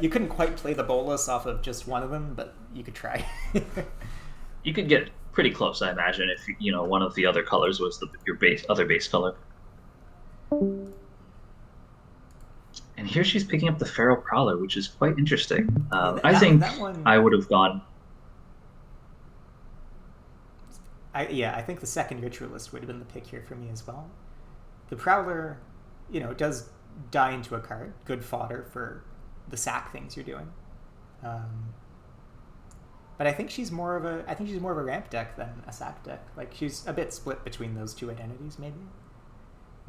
couldn't quite play the bolus off of just one of them, but you could try. You could get pretty close, I imagine, if one of the other colors was your other base color. And here she's picking up the Feral Prowler, which is quite interesting. I think that one, I would have gone. I think the second Ritualist would have been the pick here for me as well. The Prowler, does die into a card. Good fodder for the sack things you're doing. But I think she's more of a ramp deck than a sack deck. Like, she's a bit split between those two identities, maybe.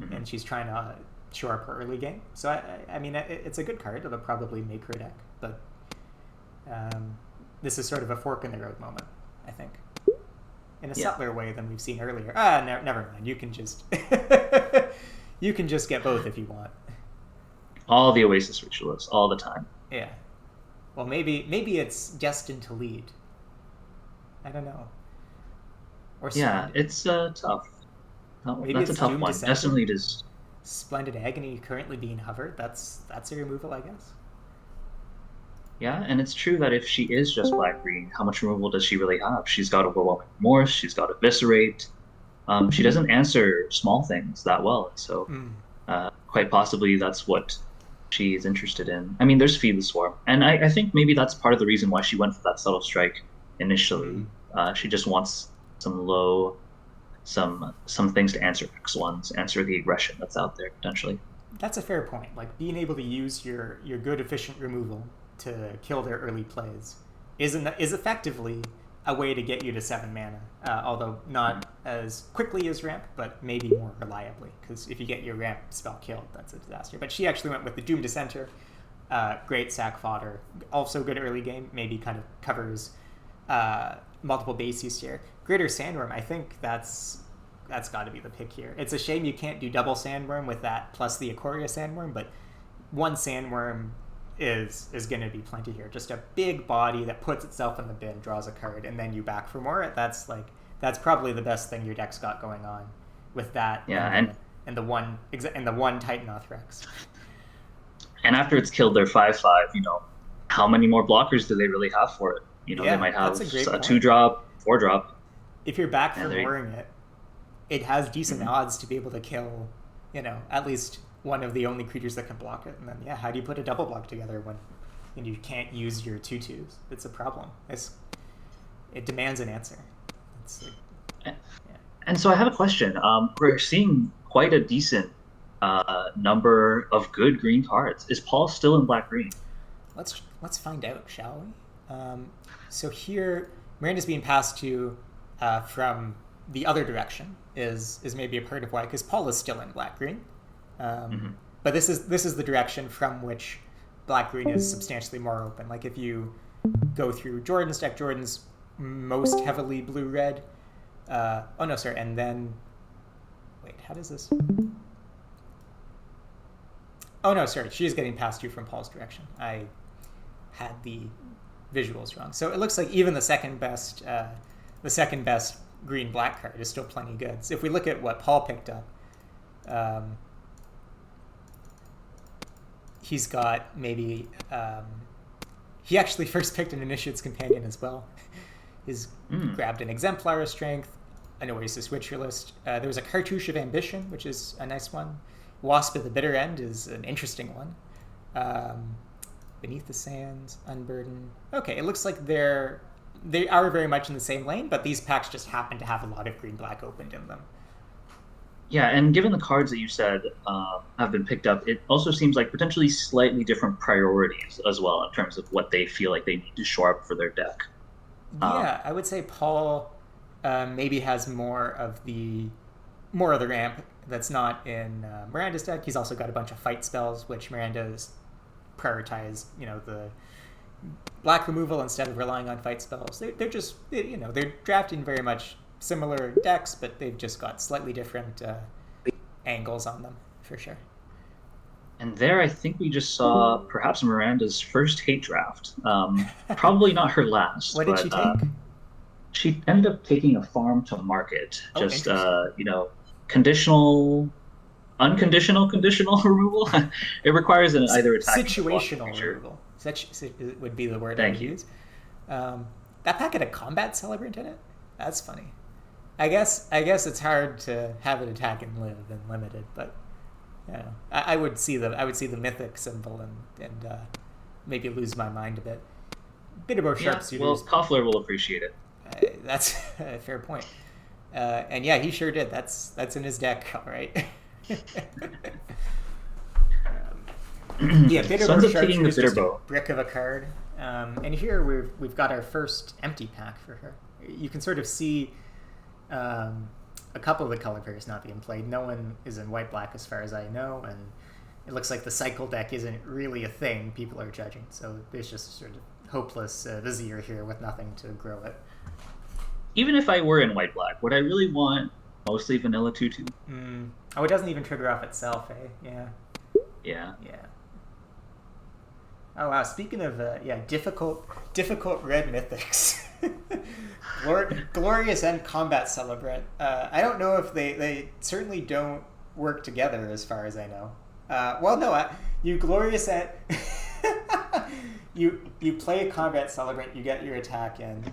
Mm-hmm. And she's trying to shore up her early game. So I mean, it's a good card. It'll probably make her deck, but this is sort of a fork in the road moment, I think, in a subtler way than we've seen earlier. Never mind. You can just you can just get both if you want. All the Oasis Ritualists, all the time. Yeah. Well, maybe it's destined to lead. I don't know. Or it's tough. Maybe that's it's a tough Doom one. Descender. Definitely just Splendid Agony currently being hovered. That's a removal, I guess. Yeah, and it's true that if she is just black-green, how much removal does she really have? She's got Overwhelming Remorse, she's got Eviscerate. She doesn't answer small things that well, so quite possibly that's what she is interested in. I mean, there's Feed the Swarm, and I think maybe that's part of the reason why she went for that Subtle Strike initially. She just wants some things to answer X1s, answer the aggression that's out there potentially. That's a fair point. Like, being able to use your good efficient removal to kill their early plays is effectively a way to get you to 7 mana, although not as quickly as ramp, but maybe more reliably, because if you get your ramp spell killed, that's a disaster. But she actually went with the Doom Dissenter, great sack fodder, also good early game, maybe kind of covers multiple bases here. Greater Sandworm, I think that's got to be the pick here. It's a shame you can't do double Sandworm with that plus the Ikoria Sandworm, but one Sandworm is going to be plenty here. Just a big body that puts itself in the bin, draws a card, and then you back for more. That's probably the best thing your deck's got going on with that. Yeah, and the one Titanoth Rex. And after it's killed their 5/5, how many more blockers do they really have for it? They might have a 2-drop, 4-drop. If you're back for mooring it has decent odds to be able to kill, at least one of the only creatures that can block it. And then, how do you put a double block together when you can't use your 2/2s? It's a problem. It demands an answer. And so I have a question. We're seeing quite a decent number of good green cards. Is Paul still in black-green? Let's find out, shall we? So here, Miranda's being passed to from the other direction is maybe a part of why, because Paul is still in black-green. But this is the direction from which black-green is substantially more open. Like, if you go through Jordan's deck, Jordan's most heavily blue-red. And then... Wait, how does this... Oh, no, sorry. She is getting passed to from Paul's direction. I had the visuals wrong. So it looks like even the second best green-black card is still plenty good. So if we look at what Paul picked up, he's got maybe... he actually first picked an Initiate's Companion as well. He's grabbed an Exemplar of Strength, an Oasis Ritualist. There was a Cartouche of Ambition, which is a nice one. Wasp at the Bitter End is an interesting one. Beneath the Sands, Unburden. Okay, it looks like they are very much in the same lane, but these packs just happen to have a lot of green-black opened in them. Yeah, and given the cards that you said have been picked up, it also seems like potentially slightly different priorities as well in terms of what they feel like they need to shore up for their deck. I would say Paul maybe has more more of the ramp that's not in Miranda's deck. He's also got a bunch of fight spells, which Miranda's prioritized, the black removal instead of relying on fight spells. They're just, they're drafting very much similar decks, but they've just got slightly different angles on them, for sure. And there, I think we just saw perhaps Miranda's first hate draft. Probably not her last. What did she take? She ended up taking a farm to market. Just, unconditional removal. It requires either attack situational removal. Such would be the word I would use. That pack had a combat celebrant in it. That's funny. I guess it's hard to have it attack and live and limited, but I would see the mythic symbol and maybe lose my mind a bit. Bit about sharpshooters. Well, Koffler will appreciate it. That's a fair point. And yeah, he sure did. That's in his deck, all right. Sons of taking the bitter bow. Brick of a card. And here we've got our first empty pack for her. You can sort of see a couple of the color pairs not being played. No one is in white-black as far as I know, and it looks like the cycle deck isn't really a thing people are judging. So there's just sort of hopeless Vizier here with nothing to grow it. Even if I were in white-black, would I really want mostly vanilla 2/2? Oh, it doesn't even trigger off itself, eh? Yeah. Oh wow! Speaking of difficult red mythics, Glorious and Combat Celebrant. I don't know if they certainly don't work together as far as I know. You Glorious at you play a Combat Celebrant, you get your attack in.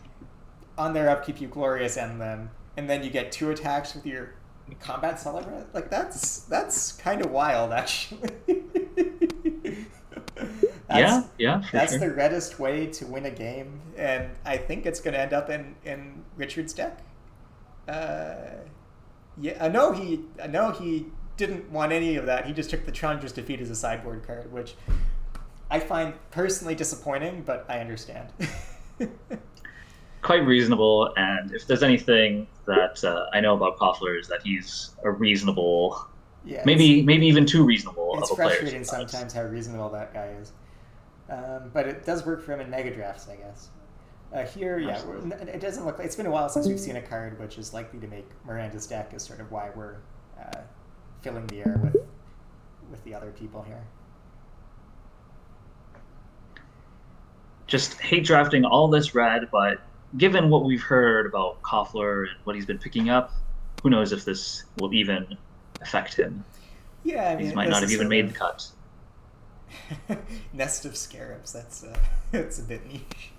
On their upkeep, you Glorious End them, and then you get 2 attacks with your Combat Celebrant. Like that's kind of wild, actually. That's the reddest way to win a game, and I think it's going to end up in Richard's deck. He didn't want any of that. He just took the Chandra's Defeat as a sideboard card, which I find personally disappointing, but I understand. Quite reasonable, and if there's anything that I know about Koffler is that he's a reasonable, maybe even too reasonable. It's frustrating sometimes how reasonable that guy is. But it does work for him in Megadrafts, I guess. Here, it doesn't look like it's been a while since we've seen a card which is likely to make Miranda's deck is sort of why we're filling the air with the other people here. Just hate drafting all this red, but given what we've heard about Koffler and what he's been picking up, who knows if this will even affect him. Yeah, I mean, he might not have even made the cut. Nest of Scarabs, that's a bit niche.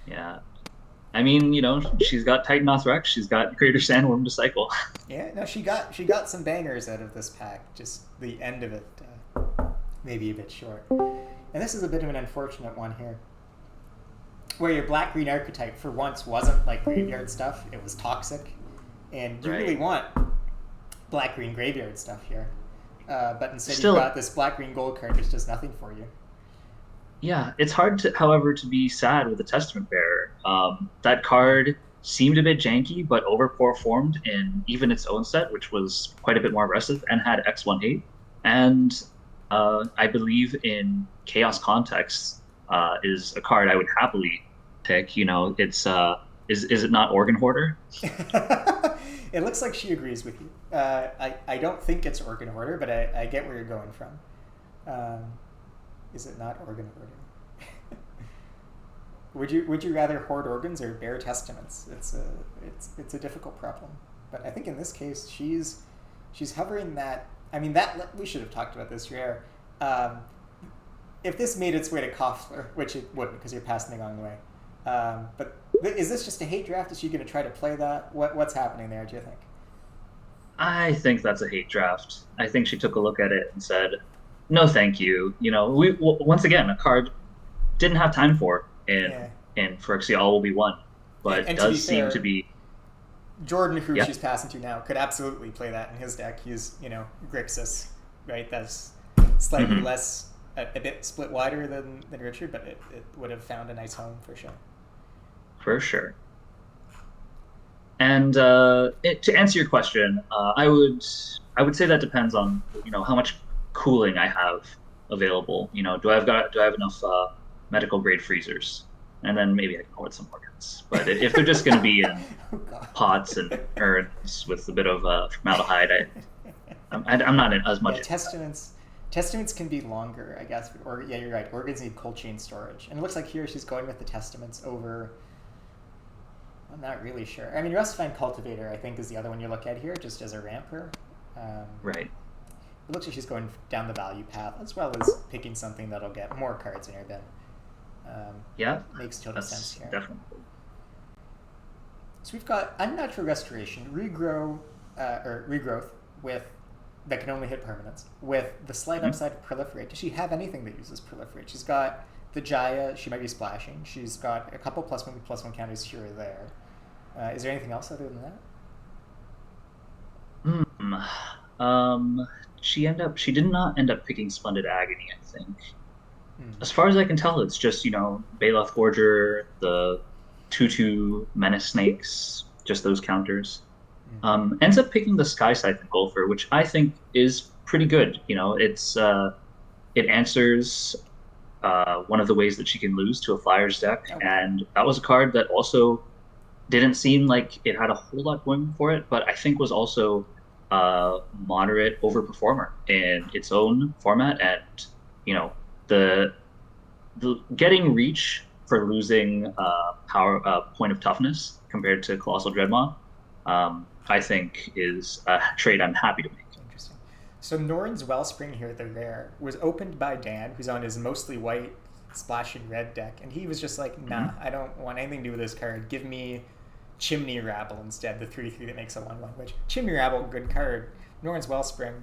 Yeah. I mean, she's got Titanoth Rex, she's got Greater Sandworm to cycle. Yeah, no, she got some bangers out of this pack, just the end of it maybe a bit short. And this is a bit of an unfortunate one here, where your black-green archetype for once wasn't like graveyard stuff, it was toxic, and you really want black-green graveyard stuff here. But instead you've got this black-green gold card which does nothing for you. Yeah, it's hard, however, to be sad with the Testament Bearer. That card seemed a bit janky, but overperformed in even its own set, which was quite a bit more aggressive and had X1 hate. And I believe in Chaos Context is a card I would happily pick. It's is it not Organ Hoarder? It looks like she agrees with you. I don't think it's Organ Hoarder, but I get where you're going from. Is it not Organ Hoarder? Would you rather hoard organs or bear testaments? It's a difficult problem. But I think in this case she's hovering that. I mean, that we should have talked about this, Rare. If this made its way to Koffler, which it wouldn't because you're passing the wrong way. But is this just a hate draft? Is she going to try to play that? What's happening there, do you think? I think that's a hate draft. I think she took a look at it and said, no, thank you. Once again, a card didn't have time for in Phyrexian All Will Be One, but it does seem to be... Jordan, who she's passing to now, could absolutely play that in his deck. He's, Grixis, right? That's slightly less, a bit split wider than Richard, but it would have found a nice home for sure. For sure. And to answer your question, I would say that depends on how much cooling I have available. Do I have enough medical grade freezers? And then maybe I can hoard some organs. But if they're just going to be in Oh God. pots and urns with a bit of formaldehyde, I'm not as Yeah, much into that. testaments can be longer, I guess. Or yeah, you're right. Organs need cold chain storage, and it looks like here she's going with the testaments over. I'm not really sure. I mean, Rustifying Cultivator, I think, is the other one you look at here, just as a ramper. Right. It looks like she's going down the value path, as well as picking something that'll get more cards in her bin. Yeah, Makes total sense that's here. definitely. So we've got Unnatural Restoration, Regrowth with that can only hit permanents, with the slight Mhm. upside of Proliferate. Does she have anything that uses Proliferate? She's got the Jaya, she might be splashing. She's got a couple +1/+1 counters here or there. Is there anything else other than that? Hmm. Um, she did not end up picking Splendid Agony, I think. Hmm. As far as I can tell, it's just, Baloth Forger, the 2/2 Menace Snakes, just those counters. Hmm. Ends up picking the Sky Scythe Engulfer, which I think is pretty good. It answers one of the ways that she can lose to a Flyers deck, Okay. and that was a card that also didn't seem like it had a whole lot going for it, but I think was also a moderate overperformer in its own format, and the getting reach for losing power point of toughness compared to Colossal Dreadmaw, I think is a trade I'm happy to make. Interesting. So Norn's Wellspring here, the rare, was opened by Dan, who's on his mostly white splashing red deck, and he was just like, nah, Hmm. I don't want anything to do with this card. Give me Chimney Rabble instead, the 3/3 that makes a 1/1. Which Chimney Rabble, good card. Norn's Wellspring,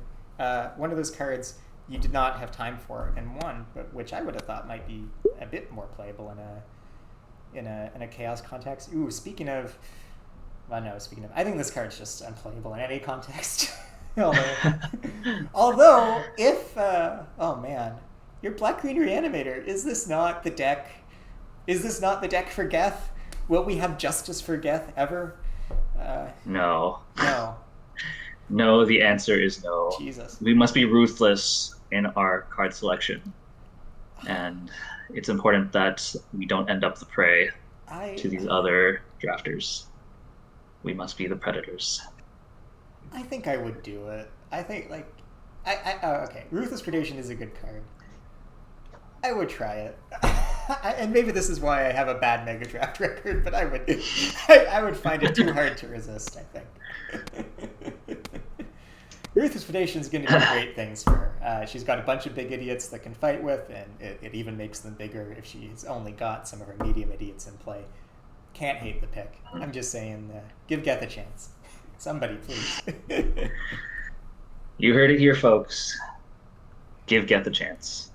one of those cards you did not have time for and won, but which I would have thought might be a bit more playable in a chaos context. Ooh, speaking of, well, no, speaking of, I think this card's just unplayable in any context. although, although, if oh man, your Black Green Reanimator, is this not the deck? Is this not the deck for Geth? Will we have justice for Geth ever? Uh, No. no. No, the answer is no. Jesus. We must be ruthless in our card selection, and it's important that we don't end up the prey I to these other drafters. We must be the predators. I think I would do it. I think like oh, okay. Ruthless Predation is a good card. I would try it. And maybe this is why I have a bad Megadraft record, but I would find it too hard to resist, I think. Ruthless Predation is going to do great things for her. She's got a bunch of big idiots that can fight with, and it even makes them bigger if she's only got some of her medium idiots in play. Can't hate the pick. I'm just saying, give Geth a chance. Somebody, please. You heard it here, folks. Give Geth a chance.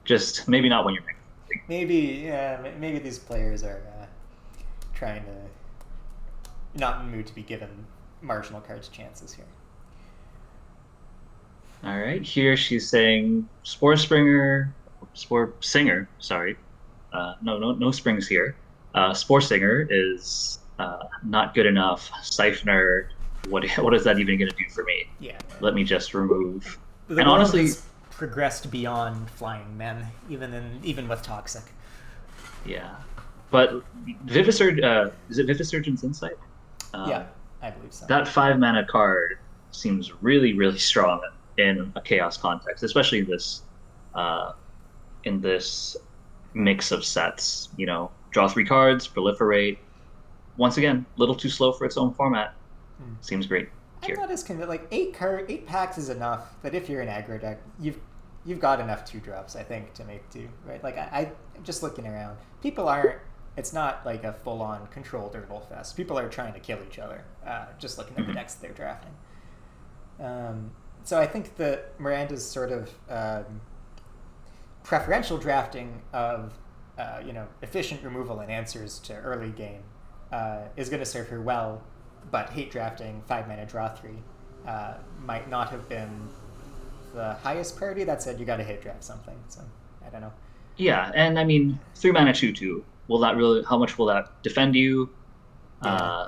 Just maybe not when you're making. Maybe these players are trying to not in the mood to be given marginal cards chances here. All right, here she's saying Spore Singer. Sorry, no springs here. Spore Singer is not good enough. Siphoner, what is that even going to do for me? Yeah. Let me just remove. The And world honestly, has progressed beyond flying men, even with Toxic. yeah. But Vivisurge, is it Vivisurgeon's Insight? Yeah, Um, I believe so. that 5 mana card seems really, really strong in a chaos context, especially uh, in this mix of sets. Draw 3 cards, proliferate. Once again, a little too slow for its own format. Seems great I'm here. not as convinced. Like eight packs is enough. But if you're an aggro deck, you've got enough 2-drops, I think, to make two. Right? Like I'm just looking around. People aren't. It's not like a full-on controlled Erdol fest. People are trying to kill each other. Just looking at the decks they're drafting. So I think that Miranda's sort of preferential drafting of efficient removal and answers to early game is going to serve her well, but hate drafting 5 mana draw 3 might not have been the highest priority. That said, you got to hate draft something. So I don't know. Yeah, and I mean 3 mana 2/2. Will that really? How much will that defend you? Yeah.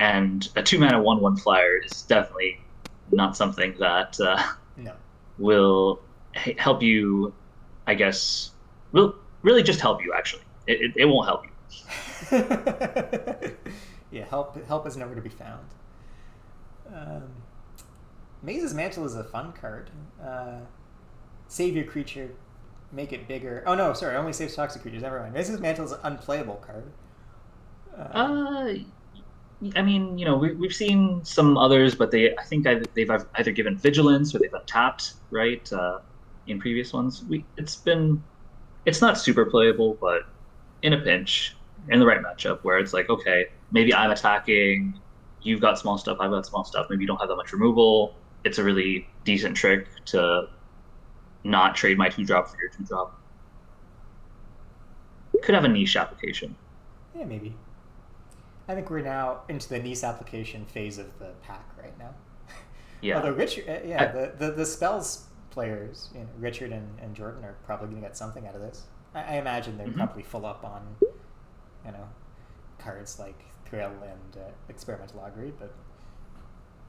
And a 2 mana 1/1 flyer is definitely not something that No. will help you. I guess will really just help you. Actually, it won't help you. Yeah, help is nowhere to be found. Um, Maze's Mantle is a fun card. Save your creature, make it bigger. Oh no, sorry, only saves toxic creatures. Never mind. Maze's Mantle is an unplayable card. Uh, Uh, I mean, we've seen some others, but they've either given vigilance or they've untapped, right? In previous ones, it's not super playable, but in a pinch, in the right matchup, where it's like, okay, maybe I'm attacking, you've got small stuff, I've got small stuff, maybe you don't have that much removal. It's a really decent trick to not trade my 2 drop for your 2 drop. Could have a niche application. yeah, maybe. I think we're now into the niche application phase of the pack right now. Although Yeah. Richard, yeah, I, the spells players, Richard and Jordan are probably going to get something out of this. I imagine they're mhm. probably full up on, you know, cards like Thrill and Experimental Augury, but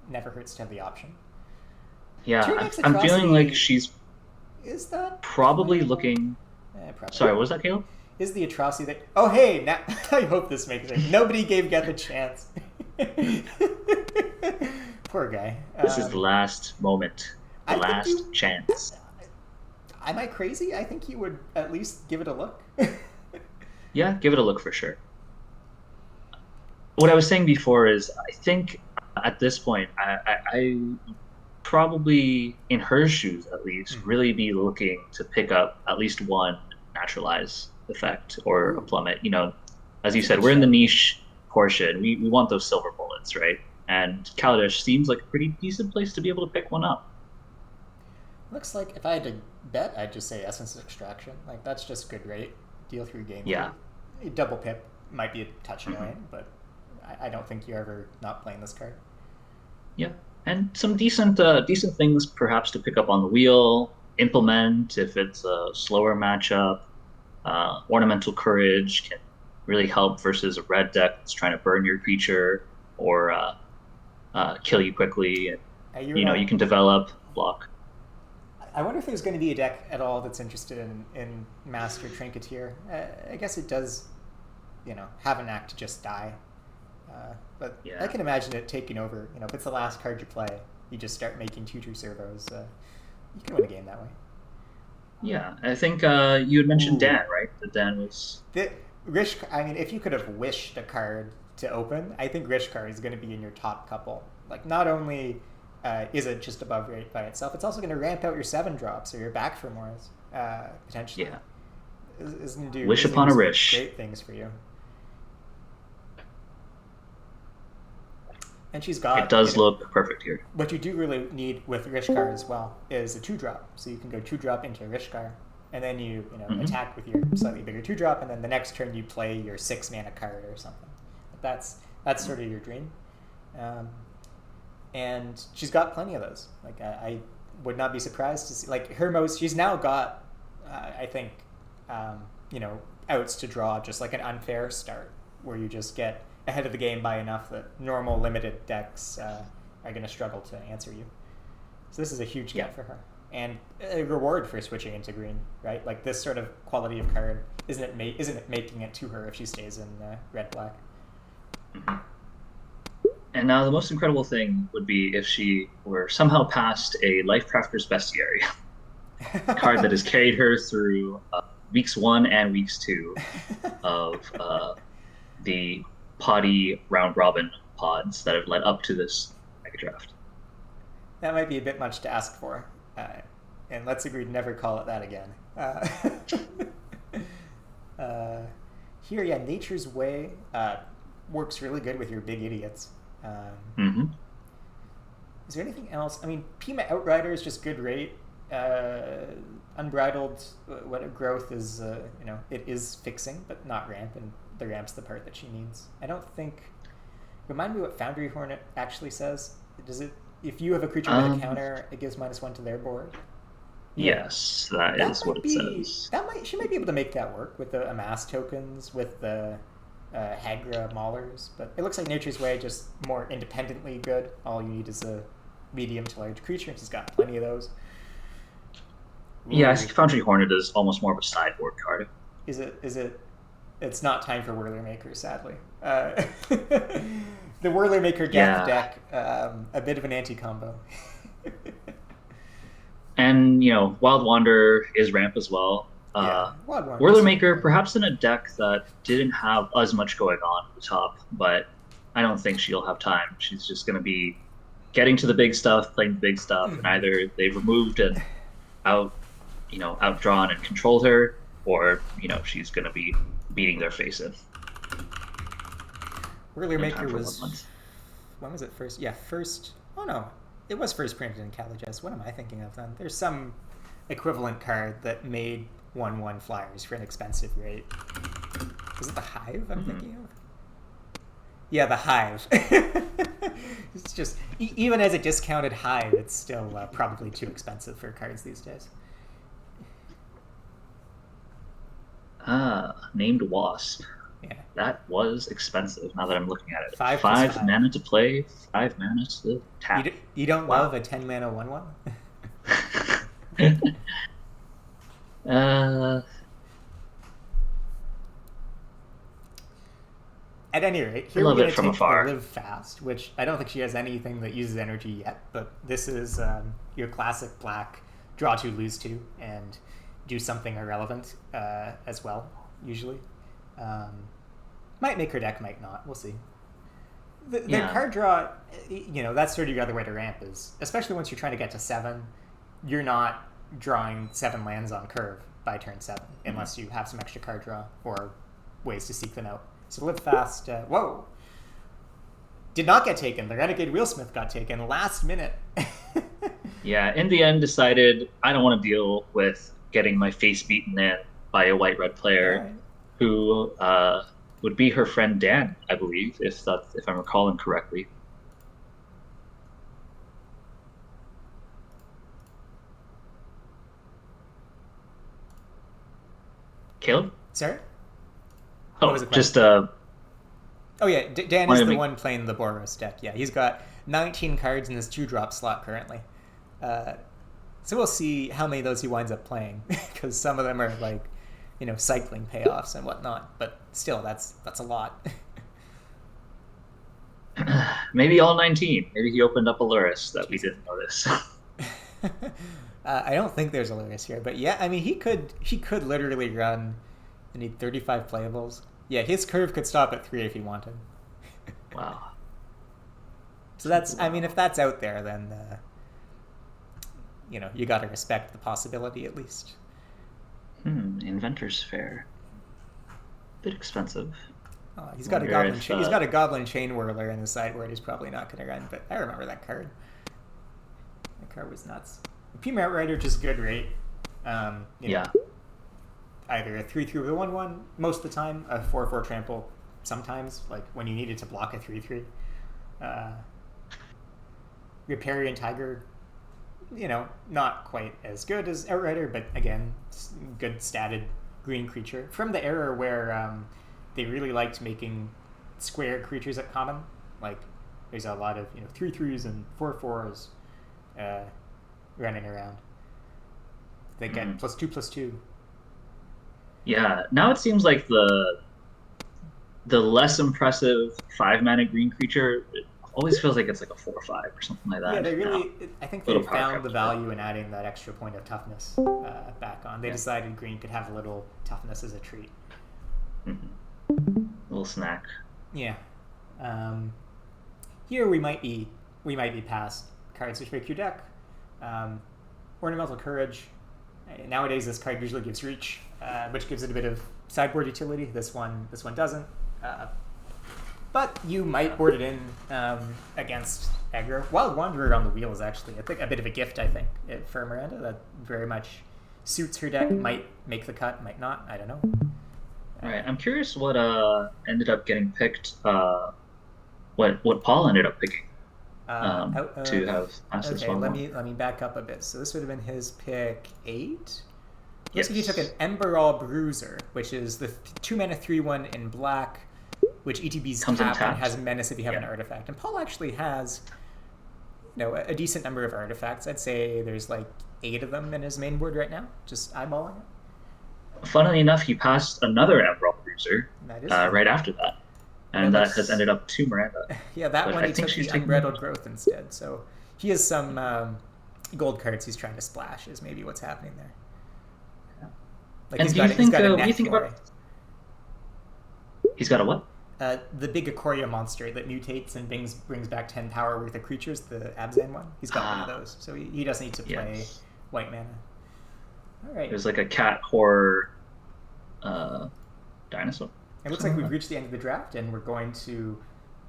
never hurts to have the option. Yeah, Tyranids I'm feeling like Atrocity, she's is that probably playable? looking. Probably Sorry, not. what was that, Caleb? Is the atrocity that? Oh hey, now I hope this makes it. Nobody gave Geth a chance. Poor guy. This is the last moment, the I think last you. chance. Am I crazy? I think you would at least give it a look. Yeah, give it a look for sure. What I was saying before is, I think at this point, I probably, in her shoes at least, Mhm. really be looking to pick up at least one naturalize effect or a Ooh, plummet. As you that's a said, good we're in the shout. niche portion. We want those silver bullets, right? And Kaladesh seems like a pretty decent place to be able to pick one up. Looks like if I had to bet, I'd just say Essence Extraction. Like that's just good rate. Deal through, game Yeah. through. A double pip might be a touch Hmm. annoying, but I don't think you're ever not playing this card. Yeah. And some decent things perhaps to pick up on the wheel, implement if it's a slower matchup. Ornamental Courage can really help versus a red deck that's trying to burn your creature or kill you quickly. And You were you not. can develop block. I wonder if there's going to be a deck at all that's interested in Master Trinketeer. I guess it does, have an act to just die. But I Yeah, can imagine it taking over. If it's the last card you play, you just start making two servos. You can win a game that way. yeah. I think you had mentioned Ooh, Dan, right? That Dan was. the Rish. I mean, if you could have wished a card to open, I think Rishkar is going to be in your top couple. Like, not only is it just above rate by itself, it's also going to ramp out your 7 drops or your back for more potentially. Yeah. Is going to do Wish is going to upon do a some Rish. great things for you. And she's It got does look perfect here. what you do really need with Rishkar as well is a 2 drop. So you can go 2 drop into Rishkar, and then you Hmm. attack with your slightly bigger 2 drop, and then the next turn you play your 6 mana card or something. That's sort of your dream. Um, and she's got plenty of those. Like I would not be surprised to see like her most. She's now got, I think, um, you know, outs to draw just like an unfair start, where you just get ahead of the game by enough that normal limited decks are going to struggle to answer you. So this is a huge Yeah. get for her, and a reward for switching into green, right? Like this sort of quality of card isn't it making it to her if she stays in red black? Hmm. And now the most incredible thing would be if she were somehow past a Life Crafter's Bestiary, card that has carried her through weeks 1 and weeks 2 of the potty round robin pods that have led up to this Megadraft. That might be a bit much to ask for. And let's agree to never call it that again. Uh, here, yeah, Nature's Way works really good with your big idiots. Hmm. Is there anything else? I mean, Pima Outrider is just good rate. Unbridled, what growth is, it is fixing, but not ramp, and the ramp's the part that she needs. I don't think. Remind me what Foundry Hornet actually says. Does it? If you have a creature with a Um, counter, it gives -1 to their board. Yeah, yes, that that is what might it be says. that might she might be able to make that work with the amass tokens with the Hagra Maulers, but it looks like Nature's Way just more independently good. All you need is a medium to large creature, and he's got plenty of those. Yeah, I Ooh. see Foundry Hornet is almost more of a sideboard card. Is it? It's not time for Whirler Maker, sadly. The Whirler Maker Death Yeah, deck, a bit of an anti-combo. and Wild Wander is ramp as well. Yeah, Wild Whirler Wander's Maker, good. perhaps in a deck that didn't have as much going on at the top, but I don't think she'll have time. She's just going to be getting to the big stuff, playing the big stuff, and either they've removed and out, outdrawn and controlled her, or she's going to be beating their face in. Whirler No Maker time for was... Woodlands. When was it first? Yeah, first... Oh, no. It was first printed in Kalajest. What am I thinking of then? There's some equivalent card that made 1/1 flyers for an expensive rate. Was it the Hive I'm thinking of? Yeah, the Hive. It's just... even as a discounted Hive, it's still probably too expensive for cards these days. Named Wasp. Yeah. That was expensive now that I'm looking at it. 5 Five plus 5. mana to play, 5 mana to tap. You don't Wow. love a 10 mana 1/1? At any rate, here we're love going it to from take afar. the Live Fast, which I don't think she has anything that uses energy yet, but this is your classic black draw 2, lose 2, and do something irrelevant as well, usually. Might make her deck, might not. We'll see. The Yeah. card draw, that's sort of your other way to ramp is, especially once you're trying to get to 7, you're not drawing 7 lands on curve by turn 7, unless you have some extra card draw or ways to seek them out. So Live Fast, whoa! Did not get taken. The Renegade Wheelsmith got taken last minute. Yeah, in the end, decided I don't want to deal with getting my face beaten in by a white-red player Right. who would be her friend Dan, I believe, if I'm recalling correctly. Caleb? Sorry? What Oh, was the just Oh yeah, Dan Wanted is to the make- one playing the Boros deck. Yeah, he's got 19 cards in his 2-drop slot currently. So we'll see how many of those he winds up playing, because some of them are like, cycling payoffs and whatnot. But still, that's a lot. maybe all 19. Maybe he opened up a Luris that we didn't notice. I don't think there's a Lewis here, but yeah, I mean he could literally run. I need 35 playables. Yeah, his curve could stop at 3 if he wanted. Wow. So that's, I mean, if that's out there, then you got to respect the possibility at least. Inventor's Fair. Bit expensive. He's got Wonder a if, he's got a Goblin Chain Whirler in the sideboard. He's probably not going to run, but I remember that card. That card was nuts. P-Mount Outrider, just good rate. Yeah. Either a 3/3 with a 1/1 most of the time, a 4/4 trample sometimes, like when you needed to block a 3/3. Riparian Tiger, not quite as good as Outrider, but again, good statted green creature from the era where they really liked making square creatures at common. Like there's a lot of 3/3s and 4/4s running around. They get +2/+2. Yeah. Now it seems like the less impressive 5-mana green creature always feels like it's like a 4/5 or something like that. Yeah, they really. now. I think Little they power found crept the to value in adding that extra point of toughness back on. They Yeah. decided green could have a little toughness as a treat. Little snack. Yeah. Here we might be past cards which make your deck. Ornamental Courage. Nowadays, this card usually gives reach, which gives it a bit of sideboard utility. This one doesn't. But you might board it in against aggro. Wild Wanderer on the wheel is actually, I think, a bit of a gift, I think, for Miranda. That very much suits her deck. Might make the cut, might not. I don't know. All right. I'm curious what ended up getting picked. What Paul ended up picking to have asked this Okay, one. let me back up a bit. So this would have been his pick 8. Yes. Looks like he took an Emberall Bruiser, which is the 2-mana 3/1 in black which ETB's Comes tapped and untapped. has menace if you have an Yeah. artifact. And Paul actually has, a decent number of artifacts. I'd say there's like 8 of them in his main board right now, just eyeballing it. Funnily enough, he passed another Emerald Cruiser That is true. right after that, And it and that has looks, ended up to Miranda. yeah, that But one I he think took she's the taking Unbridled damage. Growth instead. So he has some gold cards he's trying to splash, is maybe what's happening there. Like And he's do you got, think? a What do you think Nephroy. about? He's got a what? The big Ikoria monster that mutates and brings back 10 power worth of creatures, the Abzan one. He's got one of those, so he doesn't need to play Yes. white mana. All right. There's like a cat horror dinosaur. It looks like we've reached the end of the draft, and we're going to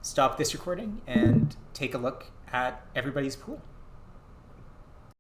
stop this recording and take a look at everybody's pool.